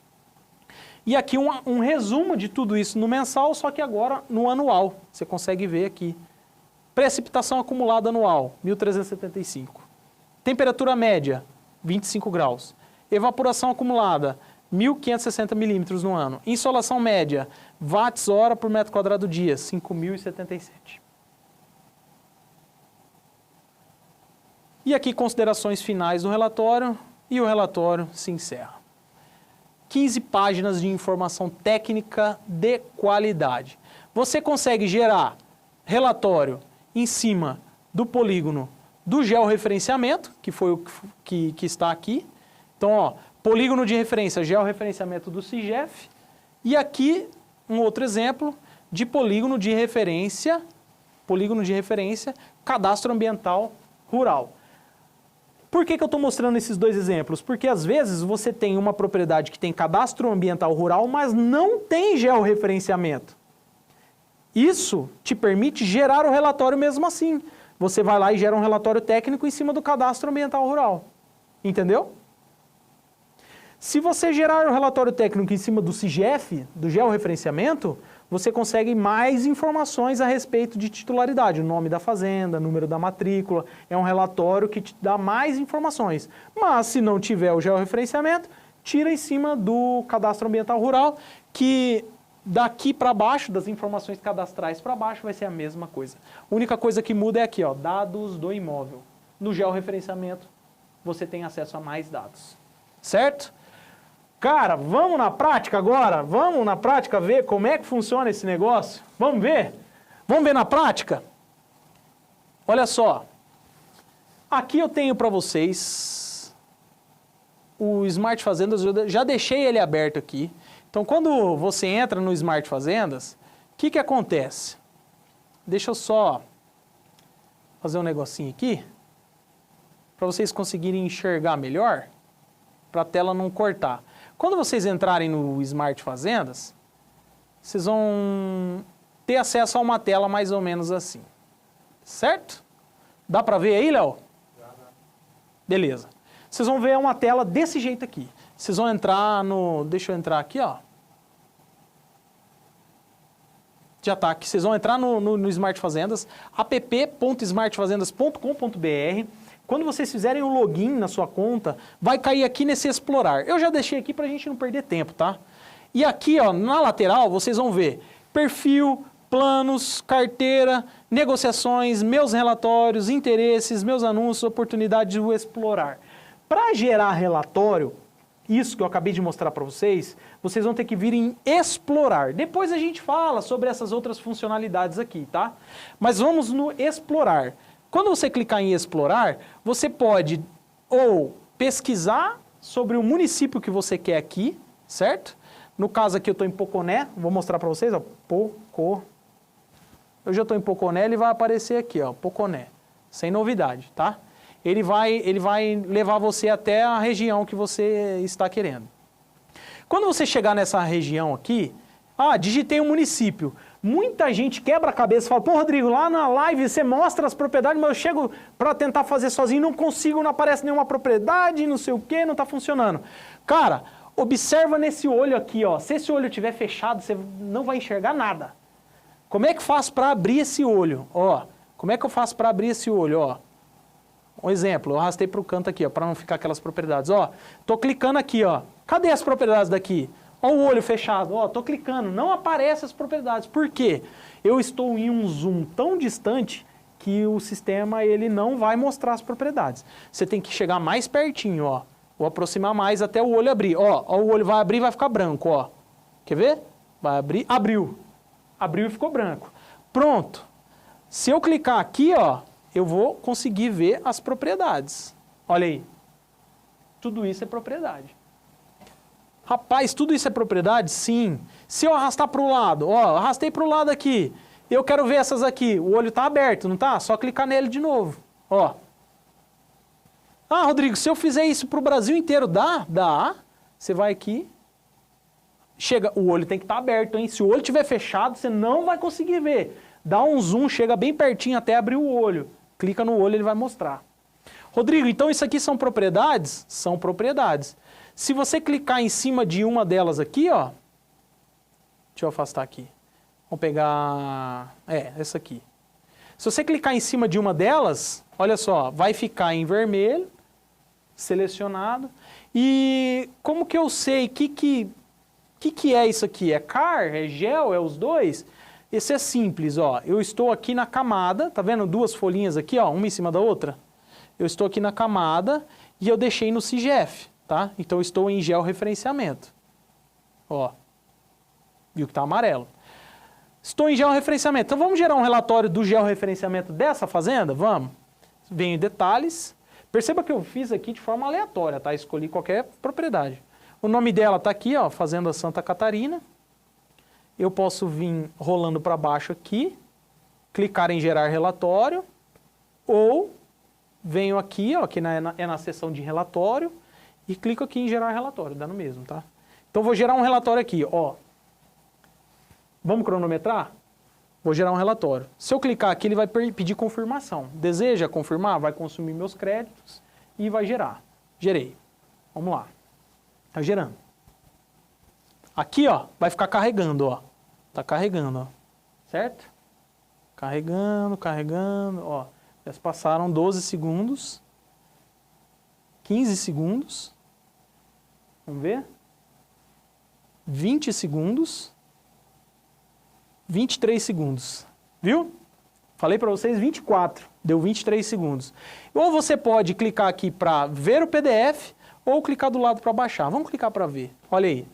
E aqui um resumo de tudo isso no mensal, só que agora no anual. Você consegue ver aqui. Precipitação acumulada anual, 1.375. Temperatura média, 25 graus. Evaporação acumulada, 1.560 milímetros no ano. Insolação média, watts-hora por metro quadrado dia, 5.077. E aqui considerações finais do relatório, e o relatório se encerra. 15 páginas de informação técnica de qualidade. Você consegue gerar relatório em cima do polígono do georreferenciamento, que foi o que está aqui. Então, ó, polígono de referência, georreferenciamento do CIGEF. E aqui um outro exemplo de polígono de referência, cadastro ambiental rural. Por que eu estou mostrando esses dois exemplos? Porque às vezes você tem uma propriedade que tem cadastro ambiental rural, mas não tem georreferenciamento. Isso te permite gerar o relatório mesmo assim. Você vai lá e gera um relatório técnico em cima do cadastro ambiental rural. Entendeu? Se você gerar o relatório técnico em cima do CIGEF, do georreferenciamento, você consegue mais informações a respeito de titularidade, o nome da fazenda, número da matrícula, é um relatório que te dá mais informações. Mas se não tiver o georreferenciamento, tira em cima do cadastro ambiental rural, que daqui para baixo, das informações cadastrais para baixo, vai ser a mesma coisa. A única coisa que muda é aqui, ó, dados do imóvel. No georreferenciamento, você tem acesso a mais dados. Certo? Cara, vamos na prática agora? Vamos na prática ver como é que funciona esse negócio? Vamos ver? Vamos ver na prática? Olha só. Aqui eu tenho para vocês o Smart Fazendas, eu já deixei ele aberto aqui. Então, quando você entra no Smart Fazendas, o que acontece? Deixa eu só fazer um negocinho aqui, para vocês conseguirem enxergar melhor, para a tela não cortar. Quando vocês entrarem no Smart Fazendas, vocês vão ter acesso a uma tela mais ou menos assim. Certo? Dá para ver aí, Léo? Beleza. Vocês vão ver uma tela desse jeito aqui. Vocês vão entrar no... Deixa eu entrar aqui, ó. Já tá aqui. Vocês vão entrar no Smart Fazendas, app.smartfazendas.com.br. Quando vocês fizerem o login na sua conta, vai cair aqui nesse Explorar. Eu já deixei aqui para a gente não perder tempo, tá? E aqui, ó, na lateral, vocês vão ver perfil, planos, carteira, negociações, meus relatórios, interesses, meus anúncios, oportunidades de explorar. Para gerar relatório, isso que eu acabei de mostrar para vocês, vocês vão ter que vir em explorar. Depois a gente fala sobre essas outras funcionalidades aqui, tá? Mas vamos no explorar. Quando você clicar em explorar, você pode ou pesquisar sobre o município que você quer aqui, certo? No caso aqui eu estou em Poconé, vou mostrar para vocês, ó, Eu já estou em Poconé, ele vai aparecer aqui, ó, Poconé, sem novidade, tá? Ele vai levar você até a região que você está querendo. Quando você chegar nessa região aqui, digitei um município. Muita gente quebra a cabeça e fala, pô, Rodrigo, lá na live você mostra as propriedades, mas eu chego para tentar fazer sozinho, não consigo, não aparece nenhuma propriedade, não sei o que, não está funcionando. Cara, observa nesse olho aqui, ó. Se esse olho estiver fechado, você não vai enxergar nada. Como é que faço para abrir esse olho? Ó, como é que eu faço para abrir esse olho, ó? Um exemplo, eu arrastei para o canto aqui, ó, para não ficar aquelas propriedades. Ó, tô clicando aqui, ó. Cadê as propriedades daqui? Ó o olho fechado, ó, tô clicando, não aparecem as propriedades. Por quê? Eu estou em um zoom tão distante que o sistema ele não vai mostrar as propriedades. Você tem que chegar mais pertinho, ó. Vou aproximar mais até o olho abrir. Ó, o olho vai abrir e vai ficar branco, ó. Quer ver? Vai abrir, abriu. Abriu e ficou branco. Pronto. Se eu clicar aqui, ó, eu vou conseguir ver as propriedades. Olha aí. Tudo isso é propriedade. Rapaz, tudo isso é propriedade? Sim. Se eu arrastar para o lado, ó, arrastei para o lado aqui, eu quero ver essas aqui, o olho está aberto, não está? Só clicar nele de novo, ó. Rodrigo, se eu fizer isso para o Brasil inteiro, dá? Dá. Você vai aqui, chega, o olho tem que estar aberto, hein? Se o olho estiver fechado, você não vai conseguir ver. Dá um zoom, chega bem pertinho até abrir o olho. Clica no olho, ele vai mostrar. Rodrigo, então isso aqui são propriedades? São propriedades. Se você clicar em cima de uma delas aqui, ó, deixa eu afastar aqui. Vamos pegar, essa aqui. Se você clicar em cima de uma delas, olha só, vai ficar em vermelho, selecionado. E como que eu sei que é isso aqui? É car? É gel? É os dois? Esse é simples, ó. Eu estou aqui na camada, tá vendo duas folhinhas aqui, ó, uma em cima da outra? Eu estou aqui na camada e eu deixei no CGF. Tá? Então, eu estou em georreferenciamento. Ó. Viu que está amarelo. Estou em georreferenciamento. Então, vamos gerar um relatório do georreferenciamento dessa fazenda? Vamos. Venho em detalhes. Perceba que eu fiz aqui de forma aleatória, tá? Escolhi qualquer propriedade. O nome dela está aqui, ó, Fazenda Santa Catarina. Eu posso vir rolando para baixo aqui, clicar em gerar relatório, ou venho aqui, ó, que é na seção de relatório, e clico aqui em gerar relatório, dá no mesmo, tá? Então, vou gerar um relatório aqui, ó. Vamos cronometrar? Vou gerar um relatório. Se eu clicar aqui, ele vai pedir confirmação. Deseja confirmar? Vai consumir meus créditos e vai gerar. Gerei. Vamos lá. Tá gerando. Aqui, ó, vai ficar carregando, ó. Tá carregando, ó. Certo? Carregando, carregando, ó. Já se passaram 12 segundos. 15 segundos. Vamos ver? 20 segundos. 23 segundos. Viu? Falei para vocês 24. Deu 23 segundos. Ou você pode clicar aqui para ver o PDF, ou clicar do lado para baixar. Vamos clicar para ver. Olha aí.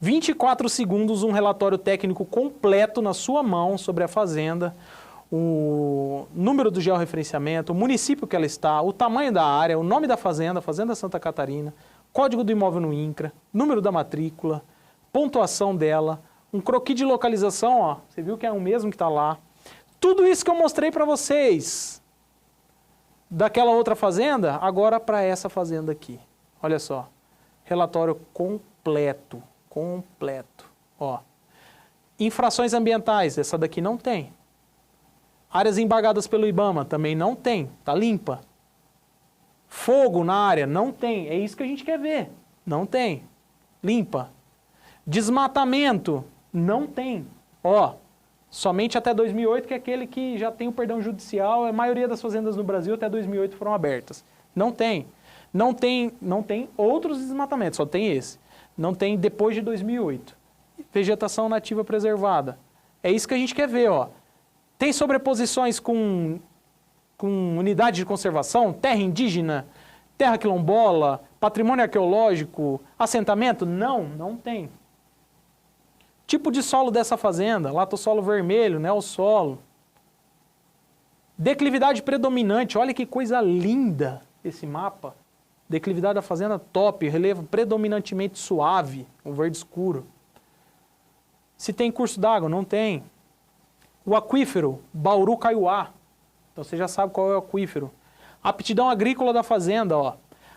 24 segundos, um relatório técnico completo na sua mão sobre a fazenda, o número do georreferenciamento, o município que ela está, o tamanho da área, o nome da fazenda, Fazenda Santa Catarina, código do imóvel no INCRA, número da matrícula, pontuação dela, um croquis de localização, ó, você viu que é o mesmo que está lá. Tudo isso que eu mostrei para vocês daquela outra fazenda, agora para essa fazenda aqui. Olha só, relatório completo. completo. Ó. Infrações ambientais, essa daqui não tem. Áreas embargadas pelo IBAMA, também não tem, tá limpa. Fogo na área, não tem, é isso que a gente quer ver. Não tem, limpa. Desmatamento, não tem. Ó, somente até 2008, que é aquele que já tem o perdão judicial, a maioria das fazendas no Brasil até 2008 foram abertas. Não tem. Não tem outros desmatamentos, só tem esse. Não tem depois de 2008. Vegetação nativa preservada. É isso que a gente quer ver, ó. Tem sobreposições com unidade de conservação, terra indígena, terra quilombola, patrimônio arqueológico, assentamento? Não, não tem. Tipo de solo dessa fazenda, latossolo vermelho, neossolo. Declividade predominante, olha que coisa linda esse mapa. Declividade da fazenda top, relevo predominantemente suave, um verde escuro. Se tem curso d'água? Não tem. O aquífero, Bauru-Kaiowá. Então você já sabe qual é o aquífero. Aptidão agrícola da fazenda, ó.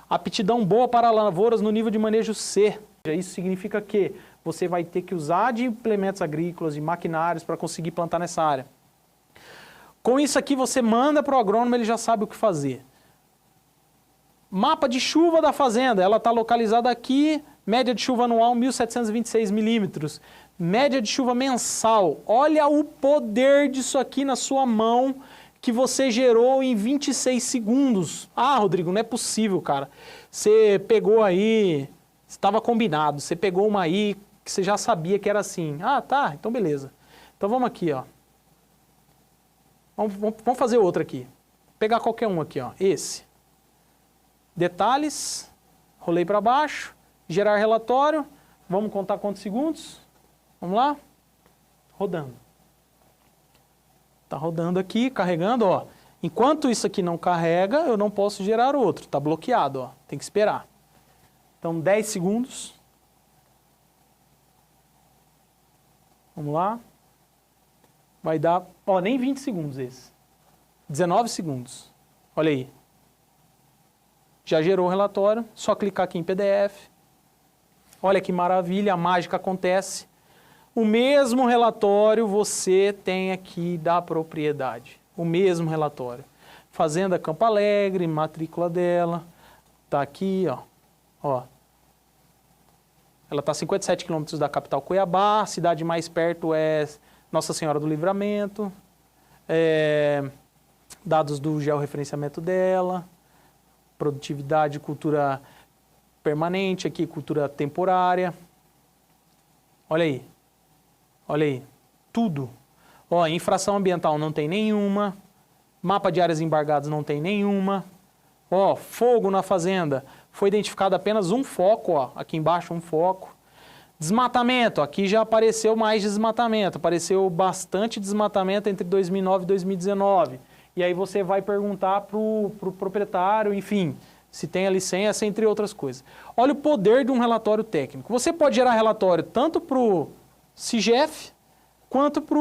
Aptidão boa para lavouras no nível de manejo C. Isso significa que você vai ter que usar de implementos agrícolas, de maquinários para conseguir plantar nessa área. Com isso aqui você manda para o agrônomo, ele já sabe o que fazer. Mapa de chuva da fazenda, ela está localizada aqui, média de chuva anual 1.726 milímetros. Média de chuva mensal, olha o poder disso aqui na sua mão que você gerou em 26 segundos. Ah, Rodrigo, não é possível, cara. Você pegou aí, estava combinado, você pegou uma aí que você já sabia que era assim. Ah, tá, então beleza. Então vamos aqui, ó. Vamos fazer outra aqui. Vou pegar qualquer um aqui, ó. Esse. Detalhes, rolei para baixo, gerar relatório, vamos contar quantos segundos? Vamos lá? Rodando. Está rodando aqui, carregando, ó. Enquanto isso aqui não carrega, eu não posso gerar outro. Está bloqueado, ó. Tem que esperar. Então, 10 segundos. Vamos lá. Vai dar, ó, nem 20 segundos esse. 19 segundos. Olha aí. Já gerou o relatório, só clicar aqui em PDF. Olha que maravilha, a mágica acontece. O mesmo relatório você tem aqui da propriedade. O mesmo relatório. Fazenda Campo Alegre, matrícula dela. Tá aqui, ó. Ó. Ela está a 57 quilômetros da capital Cuiabá. A cidade mais perto é Nossa Senhora do Livramento. Dados do georreferenciamento dela. Produtividade, cultura permanente, aqui cultura temporária. Olha aí. Olha aí. Tudo. Ó, infração ambiental não tem nenhuma. Mapa de áreas embargadas não tem nenhuma. Ó, fogo na fazenda. Foi identificado apenas um foco, ó. Aqui embaixo um foco. Desmatamento. Aqui já apareceu mais desmatamento. Apareceu bastante desmatamento entre 2009 e 2019. E aí você vai perguntar para o proprietário, enfim, se tem a licença, entre outras coisas. Olha o poder de um relatório técnico. Você pode gerar relatório tanto para o CIGEF, quanto para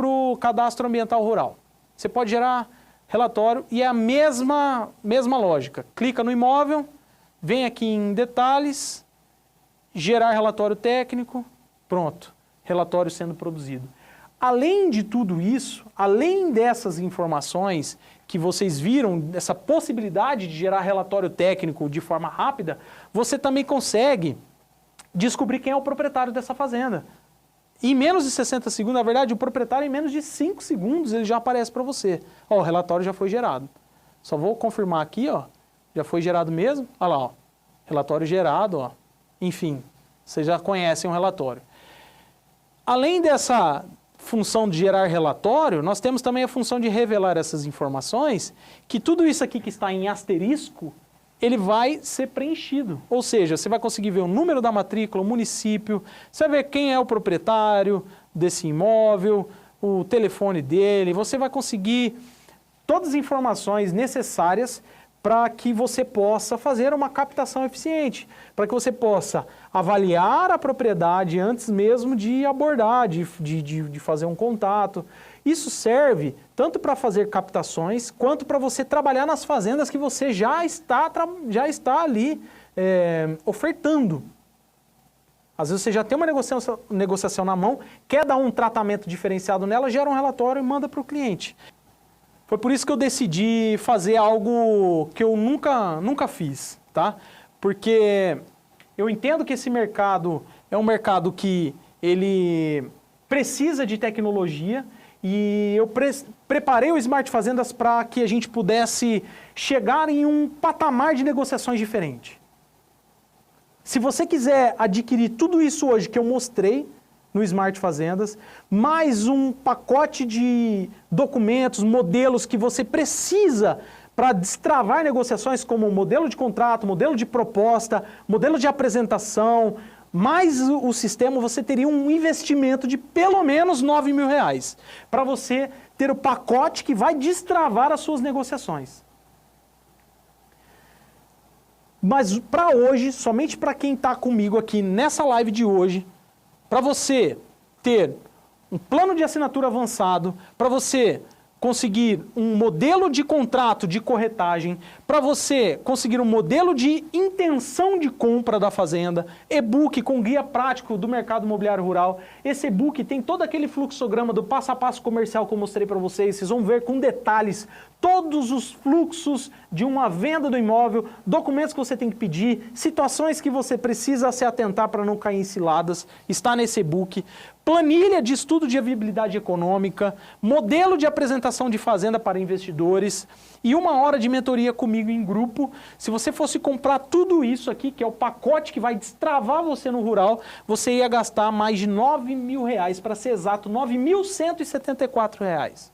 o Cadastro Ambiental Rural. Você pode gerar relatório e é a mesma lógica. Clica no imóvel, vem aqui em detalhes, gerar relatório técnico, pronto, relatório sendo produzido. Além de tudo isso, além dessas informações que vocês viram, essa possibilidade de gerar relatório técnico de forma rápida, você também consegue descobrir quem é o proprietário dessa fazenda. Em menos de 60 segundos, na verdade, o proprietário em menos de 5 segundos ele já aparece para você. Ó, o relatório já foi gerado. Só vou confirmar aqui, ó, já foi gerado mesmo. Olha lá, ó, relatório gerado, ó. Enfim, vocês já conhecem o relatório. Além dessa função de gerar relatório, nós temos também a função de revelar essas informações, que tudo isso aqui que está em asterisco, ele vai ser preenchido. Ou seja, você vai conseguir ver o número da matrícula, o município, você vai ver quem é o proprietário desse imóvel, o telefone dele, você vai conseguir todas as informações necessárias para que você possa fazer uma captação eficiente, para que você possa avaliar a propriedade antes mesmo de abordar, de fazer um contato. Isso serve tanto para fazer captações, quanto para você trabalhar nas fazendas que você já está ali ofertando. Às vezes você já tem uma negociação na mão, quer dar um tratamento diferenciado nela, gera um relatório e manda para o cliente. Foi por isso que eu decidi fazer algo que eu nunca fiz, tá? Porque eu entendo que esse mercado é um mercado que ele precisa de tecnologia e eu preparei o Smart Fazendas para que a gente pudesse chegar em um patamar de negociações diferente. Se você quiser adquirir tudo isso hoje que eu mostrei no Smart Fazendas, mais um pacote de documentos, modelos que você precisa para destravar negociações como modelo de contrato, modelo de proposta, modelo de apresentação, mais o sistema, você teria um investimento de pelo menos R$9.000 para você ter o pacote que vai destravar as suas negociações. Mas para hoje, somente para quem está comigo aqui nessa live de hoje, para você ter um plano de assinatura avançado, para você conseguir um modelo de contrato de corretagem, para você conseguir um modelo de intenção de compra da fazenda, e-book com guia prático do mercado imobiliário rural. Esse e-book tem todo aquele fluxograma do passo a passo comercial que eu mostrei para vocês. Vocês vão ver com detalhes todos os fluxos de uma venda do imóvel, documentos que você tem que pedir, situações que você precisa se atentar para não cair em ciladas, está nesse e-book. Planilha de estudo de viabilidade econômica, modelo de apresentação de fazenda para investidores e 1 hora de mentoria comigo em grupo. Se você fosse comprar tudo isso aqui, que é o pacote que vai destravar você no rural, você ia gastar mais de R$9.000, para ser exato, R$9.174.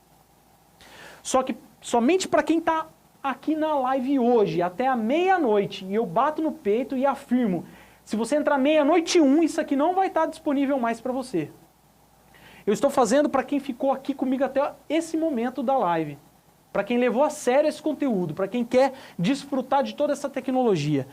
Só que somente para quem está aqui na live hoje, até a meia-noite, e eu bato no peito e afirmo, se você entrar meia-noite e 1, isso aqui não vai estar disponível mais para você. Eu estou fazendo para quem ficou aqui comigo até esse momento da live. Para quem levou a sério esse conteúdo, para quem quer desfrutar de toda essa tecnologia.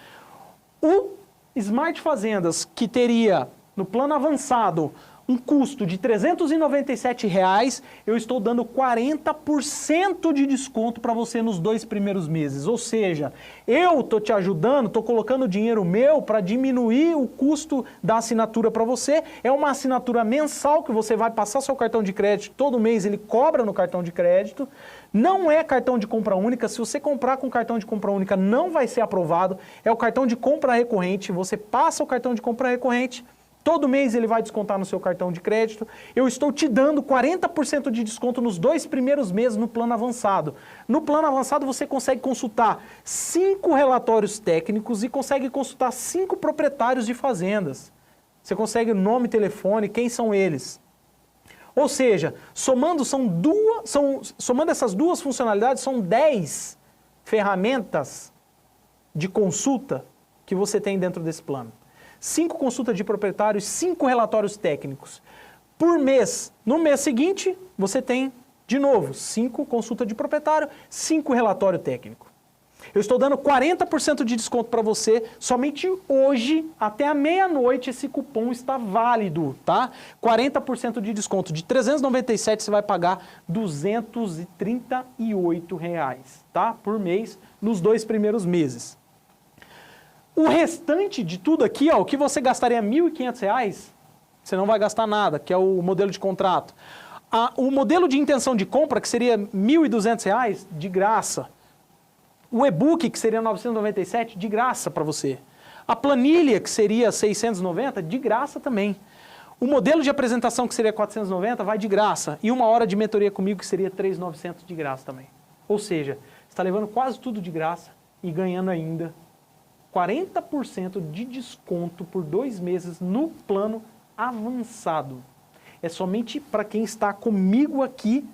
O Smart Fazendas, que teria no plano avançado um custo de R$397, eu estou dando 40% de desconto para você nos 2 primeiros meses. Ou seja, eu estou te ajudando, estou colocando dinheiro meu para diminuir o custo da assinatura para você. É uma assinatura mensal que você vai passar seu cartão de crédito, todo mês ele cobra no cartão de crédito. Não é cartão de compra única, se você comprar com cartão de compra única não vai ser aprovado. É o cartão de compra recorrente, você passa o cartão de compra recorrente, todo mês ele vai descontar no seu cartão de crédito. Eu estou te dando 40% de desconto nos 2 primeiros meses no plano avançado. No plano avançado você consegue consultar 5 relatórios técnicos e consegue consultar 5 proprietários de fazendas. Você consegue nome, telefone, quem são eles. Ou seja, somando essas 2 funcionalidades, são 10 ferramentas de consulta que você tem dentro desse plano. 5 consultas de proprietários, 5 relatórios técnicos. Por mês, no mês seguinte, você tem, de novo, 5 consultas de proprietário, 5 relatório técnico. Eu estou dando 40% de desconto para você, somente hoje, até a meia-noite, esse cupom está válido, tá? 40% de desconto. De R$397 você vai pagar R$238, tá? Por mês, nos 2 primeiros meses. O restante de tudo aqui, ó, o que você gastaria R$1.500, você não vai gastar nada, que é o modelo de contrato. O modelo de intenção de compra, que seria R$1.200, de graça. O e-book, que seria R$997, de graça para você. A planilha, que seria R$690, de graça também. O modelo de apresentação, que seria R$490, vai de graça. E 1 hora de mentoria comigo, que seria R$3.900, de graça também. Ou seja, você está levando quase tudo de graça e ganhando ainda 40% de desconto por 2 meses no plano avançado. É somente para quem está comigo aqui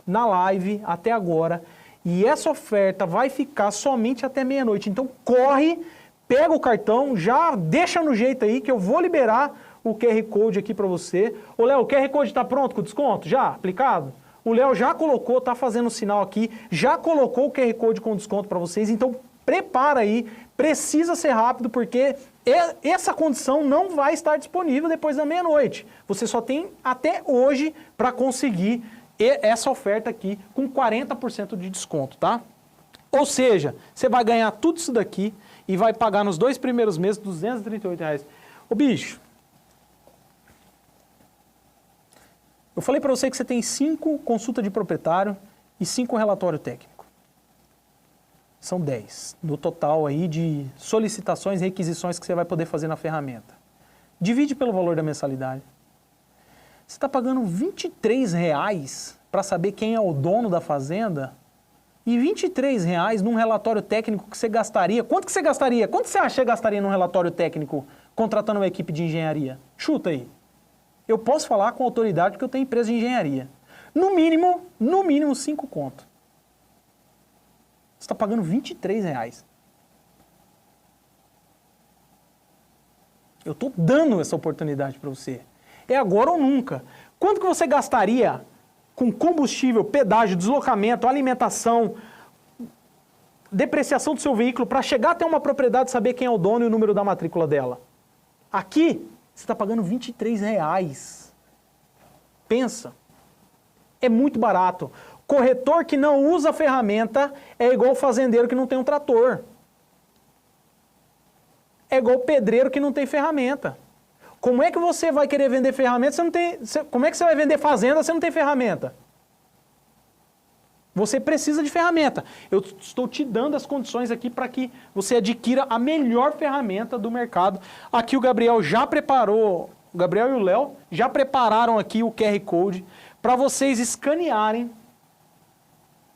na live até agora. E essa oferta vai ficar somente até meia-noite. Então corre, pega o cartão, já deixa no jeito aí que eu vou liberar o QR Code aqui para você. Ô Léo, o QR Code está pronto com desconto? Já? Aplicado? O Léo já colocou, está fazendo o sinal aqui, já colocou o QR Code com desconto para vocês. Então prepara aí, precisa ser rápido porque essa condição não vai estar disponível depois da meia-noite. Você só tem até hoje para conseguir essa oferta aqui com 40% de desconto, tá? Ou seja, você vai ganhar tudo isso daqui e vai pagar nos 2 primeiros meses R$ 238. Ô bicho, eu falei para você que você tem 5 consultas de proprietário e 5 relatório técnico. São 10 no total aí de solicitações e requisições que você vai poder fazer na ferramenta. Divide pelo valor da mensalidade. Você está pagando R$ 23 para saber quem é o dono da fazenda e R$ 23 num relatório técnico que você gastaria. Quanto que você gastaria? Quanto você acha que você gastaria num relatório técnico contratando uma equipe de engenharia? Chuta aí. Eu posso falar com autoridade porque eu tenho empresa de engenharia. No mínimo 5 conto. Você está pagando R$ 23. Eu estou dando essa oportunidade para você. É agora ou nunca. Quanto que você gastaria com combustível, pedágio, deslocamento, alimentação, depreciação do seu veículo para chegar até uma propriedade e saber quem é o dono e o número da matrícula dela? Aqui, você está pagando R$ 23. Pensa. É muito barato. Corretor que não usa a ferramenta é igual fazendeiro que não tem um trator. É igual pedreiro que não tem ferramenta. Como é que você vai querer vender ferramenta se não tem... Como é que você vai vender fazenda se não tem ferramenta? Você precisa de ferramenta. Eu estou te dando as condições aqui para que você adquira a melhor ferramenta do mercado. Aqui o Gabriel já preparou, o Gabriel e o Léo já prepararam aqui o QR Code para vocês escanearem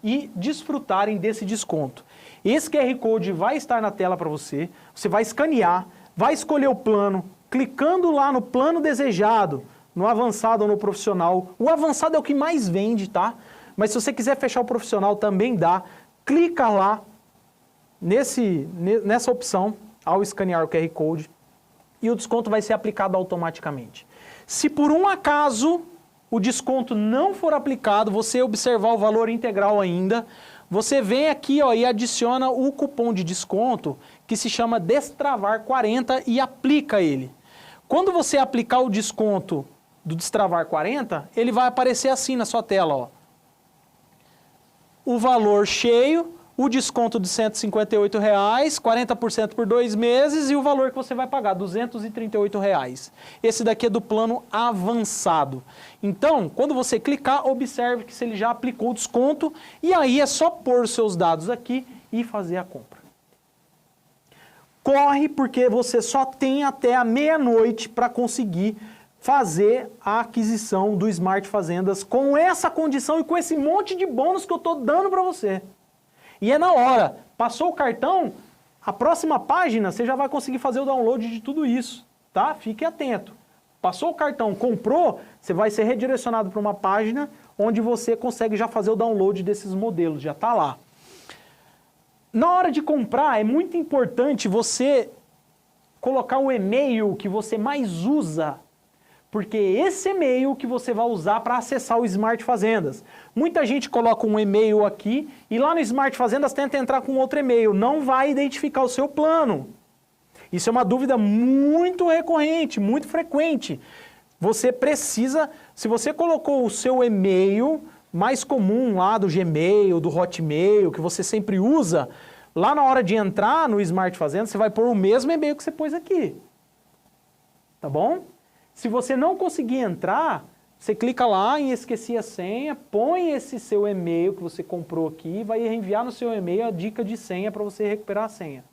e desfrutarem desse desconto. Esse QR Code vai estar na tela para você, você vai escanear, vai escolher o plano, clicando lá no plano desejado, no avançado ou no profissional. O avançado é o que mais vende, tá? Mas se você quiser fechar o profissional também dá. Clica lá nessa opção ao escanear o QR Code e o desconto vai ser aplicado automaticamente. Se por um acaso o desconto não for aplicado, você observar o valor integral ainda, você vem aqui ó, e adiciona o cupom de desconto que se chama Destravar40 e aplica ele. Quando você aplicar o desconto do Destravar40, ele vai aparecer assim na sua tela. Ó. O valor cheio, o desconto de R$ 158, 40% por 2 meses e o valor que você vai pagar, R$ 238. Esse daqui é do plano avançado. Então, quando você clicar, observe que se ele já aplicou o desconto e aí é só pôr os seus dados aqui e fazer a compra. Corre porque você só tem até a meia-noite para conseguir fazer a aquisição do Smart Fazendas com essa condição e com esse monte de bônus que eu estou dando para você. E é na hora. Passou o cartão, a próxima página você já vai conseguir fazer o download de tudo isso, tá? Fique atento. Passou o cartão, comprou, você vai ser redirecionado para uma página onde você consegue já fazer o download desses modelos, já está lá. Na hora de comprar, é muito importante você colocar o e-mail que você mais usa, porque esse e-mail que você vai usar para acessar o Smart Fazendas. Muita gente coloca um e-mail aqui e lá no Smart Fazendas tenta entrar com outro e-mail, não vai identificar o seu plano. Isso é uma dúvida muito recorrente, muito frequente. Você precisa, se você colocou o seu e-mail mais comum lá do Gmail, do Hotmail, que você sempre usa, lá na hora de entrar no Smart Fazendas, você vai pôr o mesmo e-mail que você pôs aqui. Tá bom? Se você não conseguir entrar, você clica lá em esqueci a senha, põe esse seu e-mail que você comprou aqui e vai enviar no seu e-mail a dica de senha para você recuperar a senha.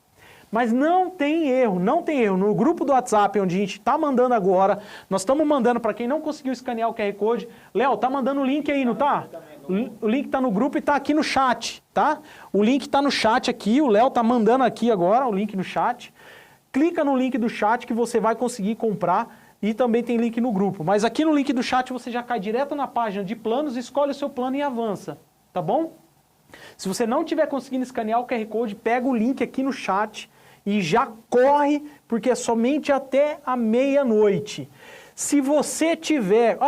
Mas não tem erro, não tem erro. No grupo do WhatsApp, onde a gente está mandando agora, nós estamos mandando para quem não conseguiu escanear o QR Code. Léo, tá mandando o link aí, não tá? O link está no grupo e está aqui no chat, tá? O link está no chat aqui, o Léo tá mandando aqui agora o link no chat. Clica no link do chat que você vai conseguir comprar. E também tem link no grupo. Mas aqui no link do chat você já cai direto na página de planos, escolhe o seu plano e avança. Tá bom? Se você não estiver conseguindo escanear o QR Code, pega o link aqui no chat e já corre, porque é somente até a meia-noite. Se você tiver...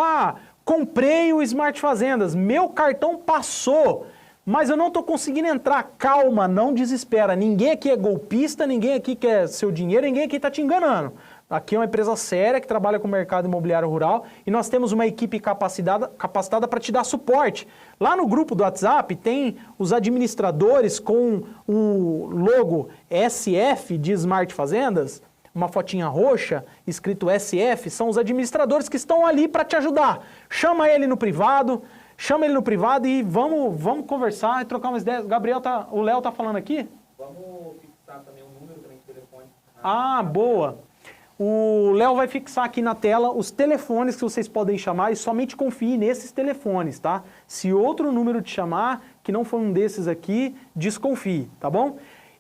comprei o Smart Fazendas, meu cartão passou, mas eu não estou conseguindo entrar. Calma, não desespera. Ninguém aqui é golpista, ninguém aqui quer seu dinheiro, ninguém aqui está te enganando. Aqui é uma empresa séria que trabalha com o mercado imobiliário rural e nós temos uma equipe capacitada para te dar suporte. Lá no grupo do WhatsApp tem os administradores com o logo SF de Smart Fazendas, uma fotinha roxa, escrito SF, são os administradores que estão ali para te ajudar. Chama ele no privado e vamos conversar e trocar umas ideias. O Léo tá falando aqui? Vamos fixar também um número também de telefone. Ah, boa. O Léo vai fixar aqui na tela os telefones que vocês podem chamar e somente confie nesses telefones, tá? Se outro número te chamar, que não for um desses aqui, desconfie, tá bom?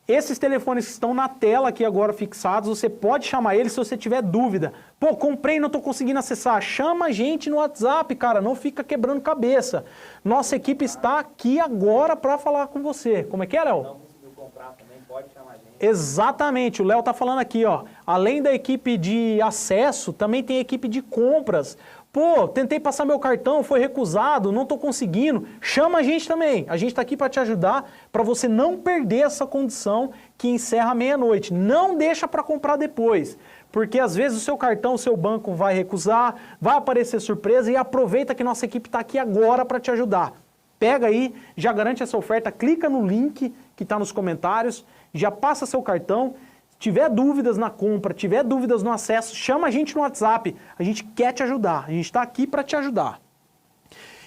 Esses telefones que estão na tela aqui agora fixados, você pode chamar eles se você tiver dúvida. Pô, comprei e não estou conseguindo acessar. Chama a gente no WhatsApp, cara, não fica quebrando cabeça. Nossa equipe está aqui agora para falar com você. Como é que é, Léo? Não conseguiu comprar também, pode chamar a gente. Exatamente, o Léo tá falando aqui, ó. Além da equipe de acesso, também tem equipe de compras. Pô, tentei passar meu cartão, foi recusado, não tô conseguindo. Chama a gente também. A gente tá aqui para te ajudar, para você não perder essa condição que encerra meia-noite. Não deixa para comprar depois, porque às vezes o seu cartão, o seu banco vai recusar, vai aparecer surpresa e aproveita que nossa equipe tá aqui agora para te ajudar. Pega aí, já garante essa oferta, clica no link que está nos comentários, já passa seu cartão. Se tiver dúvidas na compra, tiver dúvidas no acesso, chama a gente no WhatsApp. A gente quer te ajudar, a gente está aqui para te ajudar.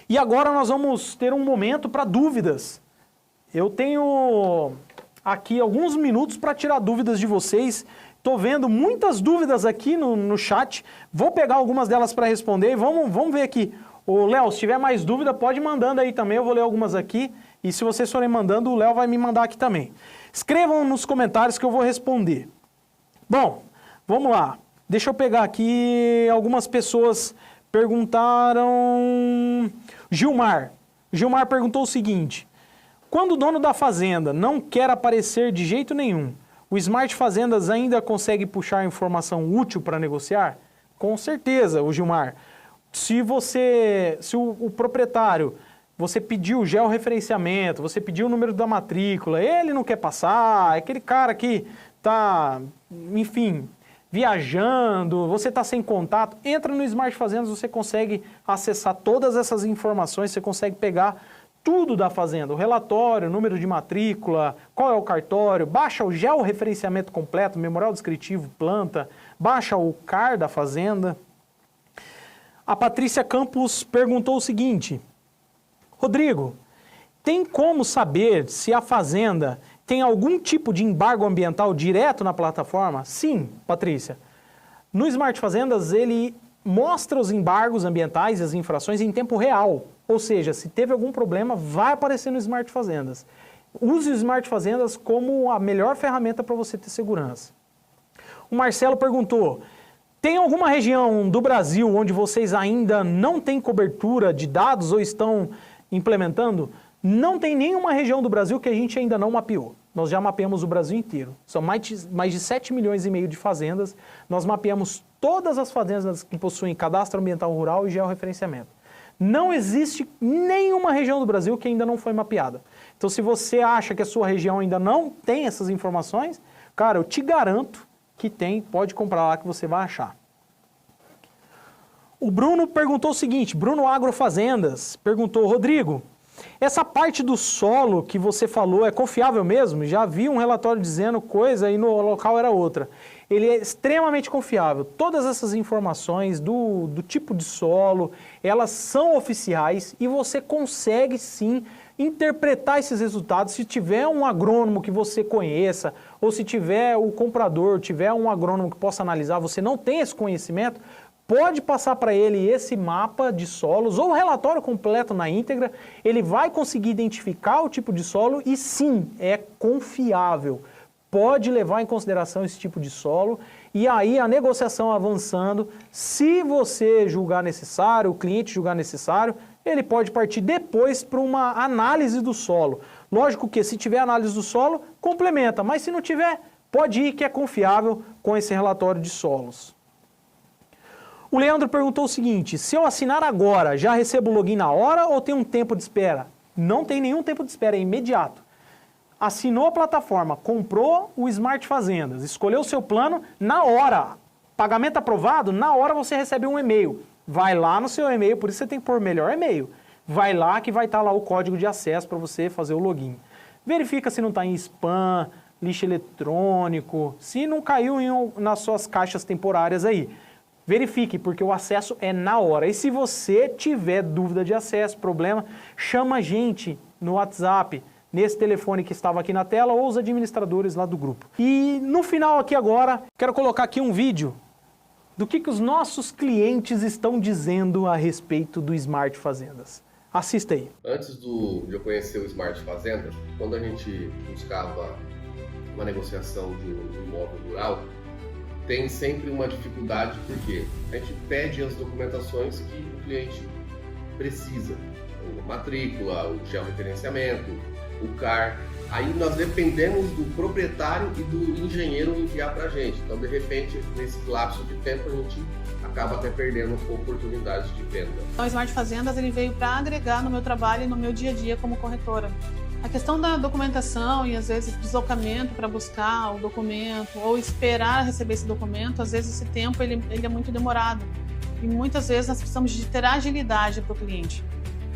E agora nós vamos ter um momento para dúvidas. Eu tenho aqui alguns minutos para tirar dúvidas de vocês. Estou vendo muitas dúvidas aqui no chat. Vou pegar algumas delas para responder e vamos ver aqui. Ô, Léo, se tiver mais dúvida, pode ir mandando aí também, eu vou ler algumas aqui. E se vocês forem mandando, o Léo vai me mandar aqui também. Escrevam nos comentários que eu vou responder. Bom, vamos lá. Deixa eu pegar aqui, algumas pessoas perguntaram... Gilmar perguntou o seguinte: quando o dono da fazenda não quer aparecer de jeito nenhum, o Smart Fazendas ainda consegue puxar informação útil para negociar? Com certeza, o Gilmar. Se o proprietário, você pediu o georreferenciamento, você pediu o número da matrícula, ele não quer passar, é aquele cara que está, enfim, viajando, você está sem contato, entra no Smart Fazendas, você consegue acessar todas essas informações, você consegue pegar tudo da fazenda, o relatório, o número de matrícula, qual é o cartório, baixa o georreferenciamento completo, memorial descritivo, planta, baixa o CAR da fazenda. A Patrícia Campos perguntou o seguinte: Rodrigo, tem como saber se a fazenda tem algum tipo de embargo ambiental direto na plataforma? Sim, Patrícia. No Smart Fazendas, ele mostra os embargos ambientais e as infrações em tempo real. Ou seja, se teve algum problema, vai aparecer no Smart Fazendas. Use o Smart Fazendas como a melhor ferramenta para você ter segurança. O Marcelo perguntou: tem alguma região do Brasil onde vocês ainda não têm cobertura de dados ou estão implementando? Não tem nenhuma região do Brasil que a gente ainda não mapeou. Nós já mapeamos o Brasil inteiro. São mais de 7 milhões e meio de fazendas. Nós mapeamos todas as fazendas que possuem cadastro ambiental rural e georreferenciamento. Não existe nenhuma região do Brasil que ainda não foi mapeada. Então, se você acha que a sua região ainda não tem essas informações, cara, eu te garanto que tem, pode comprar lá que você vai achar. O Bruno perguntou o seguinte, Bruno Agrofazendas, perguntou: Rodrigo, essa parte do solo que você falou é confiável mesmo? Já vi um relatório dizendo coisa e no local era outra. Ele é extremamente confiável. Todas essas informações do tipo de solo, elas são oficiais e você consegue sim interpretar esses resultados. Se tiver um agrônomo que você conheça, ou se tiver o comprador, tiver um agrônomo que possa analisar, você não tem esse conhecimento, pode passar para ele esse mapa de solos ou o relatório completo na íntegra, ele vai conseguir identificar o tipo de solo e sim, é confiável. Pode levar em consideração esse tipo de solo e aí a negociação avançando, se você julgar necessário, o cliente julgar necessário, ele pode partir depois para uma análise do solo. Lógico que se tiver análise do solo, complementa, mas se não tiver, pode ir que é confiável com esse relatório de solos. O Leandro perguntou o seguinte: se eu assinar agora, já recebo o login na hora ou tem um tempo de espera? Não tem nenhum tempo de espera, é imediato. Assinou a plataforma, comprou o Smart Fazendas, escolheu o seu plano, na hora Pagamento aprovado, na hora você recebe um e-mail. Vai lá no seu e-mail, por isso você tem que pôr melhor e-mail. Vai lá que vai estar lá o código de acesso para você fazer o login. Verifica se não está em spam, lixo eletrônico, se não caiu nas suas caixas temporárias aí. Verifique, porque o acesso é na hora. E se você tiver dúvida de acesso, problema, chama a gente no WhatsApp, nesse telefone que estava aqui na tela, ou os administradores lá do grupo. E no final aqui agora, quero colocar aqui um vídeo do que os nossos clientes estão dizendo a respeito do Smart Fazendas. Assista aí. Antes de eu conhecer o Smart Fazenda, quando a gente buscava uma negociação de um imóvel rural, tem sempre uma dificuldade, porque a gente pede as documentações que o cliente precisa. A matrícula, o georreferenciamento, o CAR. Aí nós dependemos do proprietário e do engenheiro enviar para a gente. Então, de repente, nesse lapso de tempo, a gente acaba até perdendo oportunidades de venda. Então, o Smart Fazendas ele veio para agregar no meu trabalho e no meu dia a dia como corretora. A questão da documentação e, às vezes, deslocamento para buscar o documento ou esperar receber esse documento, às vezes, esse tempo ele é muito demorado. E, muitas vezes, nós precisamos de ter agilidade para o cliente.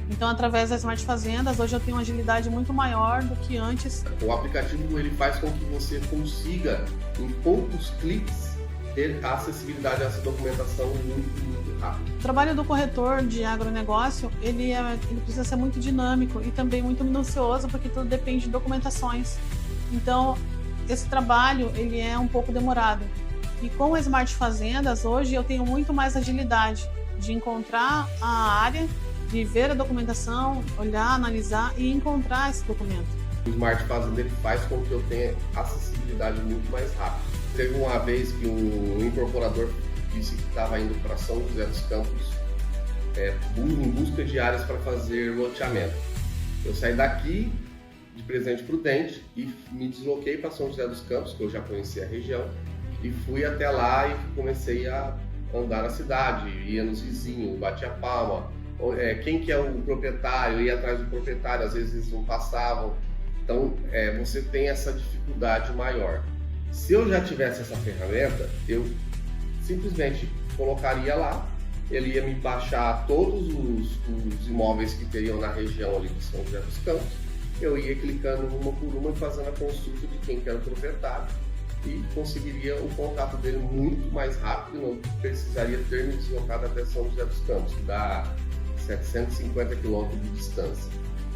Então, através da Smart Fazendas, hoje eu tenho uma agilidade muito maior do que antes. O aplicativo ele faz com que você consiga, em poucos cliques, ter acessibilidade a essa documentação muito rápido. O trabalho do corretor de agronegócio, ele precisa ser muito dinâmico e também muito minucioso, porque tudo depende de documentações. Então, esse trabalho ele é um pouco demorado. E com o Smart Fazendas, hoje eu tenho muito mais agilidade de encontrar a área, de ver a documentação, olhar, analisar e encontrar esse documento. O Smart Fazenda ele faz com que eu tenha acessibilidade muito mais rápida. Teve uma vez que um incorporador disse que estava indo para São José dos Campos em busca de áreas para fazer loteamento. Eu saí daqui de Presidente Prudente e me desloquei para São José dos Campos, que eu já conhecia a região, e fui até lá e comecei a andar na cidade, ia nos vizinhos, batia palma. Quem que é o proprietário, ia atrás do proprietário, às vezes eles não passavam. Então, você tem essa dificuldade maior. Se eu já tivesse essa ferramenta, eu simplesmente colocaria lá, ele ia me baixar todos os imóveis que teriam na região ali de São José dos Campos, eu ia clicando uma por uma e fazendo a consulta de quem que era o proprietário e conseguiria o contato dele muito mais rápido, não precisaria ter me deslocado até São José dos Campos, que dá 750 km de distância,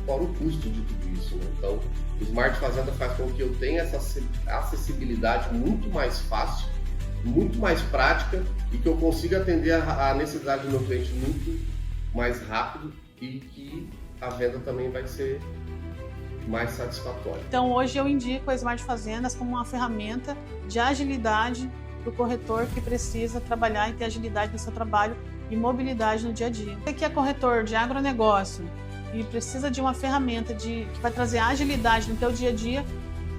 fora o custo de tudo isso, né? Então, o Smart Fazenda faz com que eu tenha essa acessibilidade muito mais fácil, muito mais prática e que eu consiga atender a necessidade do meu cliente muito mais rápido e que a venda também vai ser mais satisfatória. Então, hoje eu indico a Smart Fazendas como uma ferramenta de agilidade para o corretor que precisa trabalhar e ter agilidade no seu trabalho e mobilidade no dia a dia. Você que é corretor de agronegócio e precisa de uma ferramenta que vai trazer agilidade no teu dia a dia,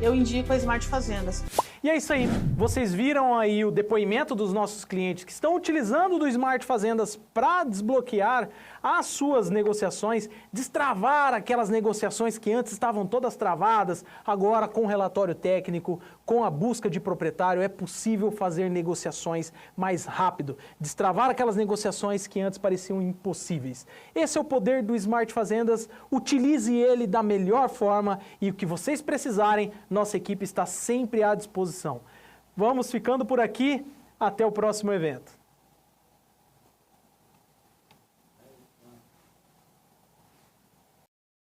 eu indico a Smart Fazendas. E é isso aí, vocês viram aí o depoimento dos nossos clientes que estão utilizando do Smart Fazendas para desbloquear as suas negociações, destravar aquelas negociações que antes estavam todas travadas, agora com relatório técnico, com a busca de proprietário, é possível fazer negociações mais rápido, destravar aquelas negociações que antes pareciam impossíveis. Esse é o poder do Smart Fazendas, utilize ele da melhor forma e o que vocês precisarem, nossa equipe está sempre à disposição. Vamos ficando por aqui, até o próximo evento.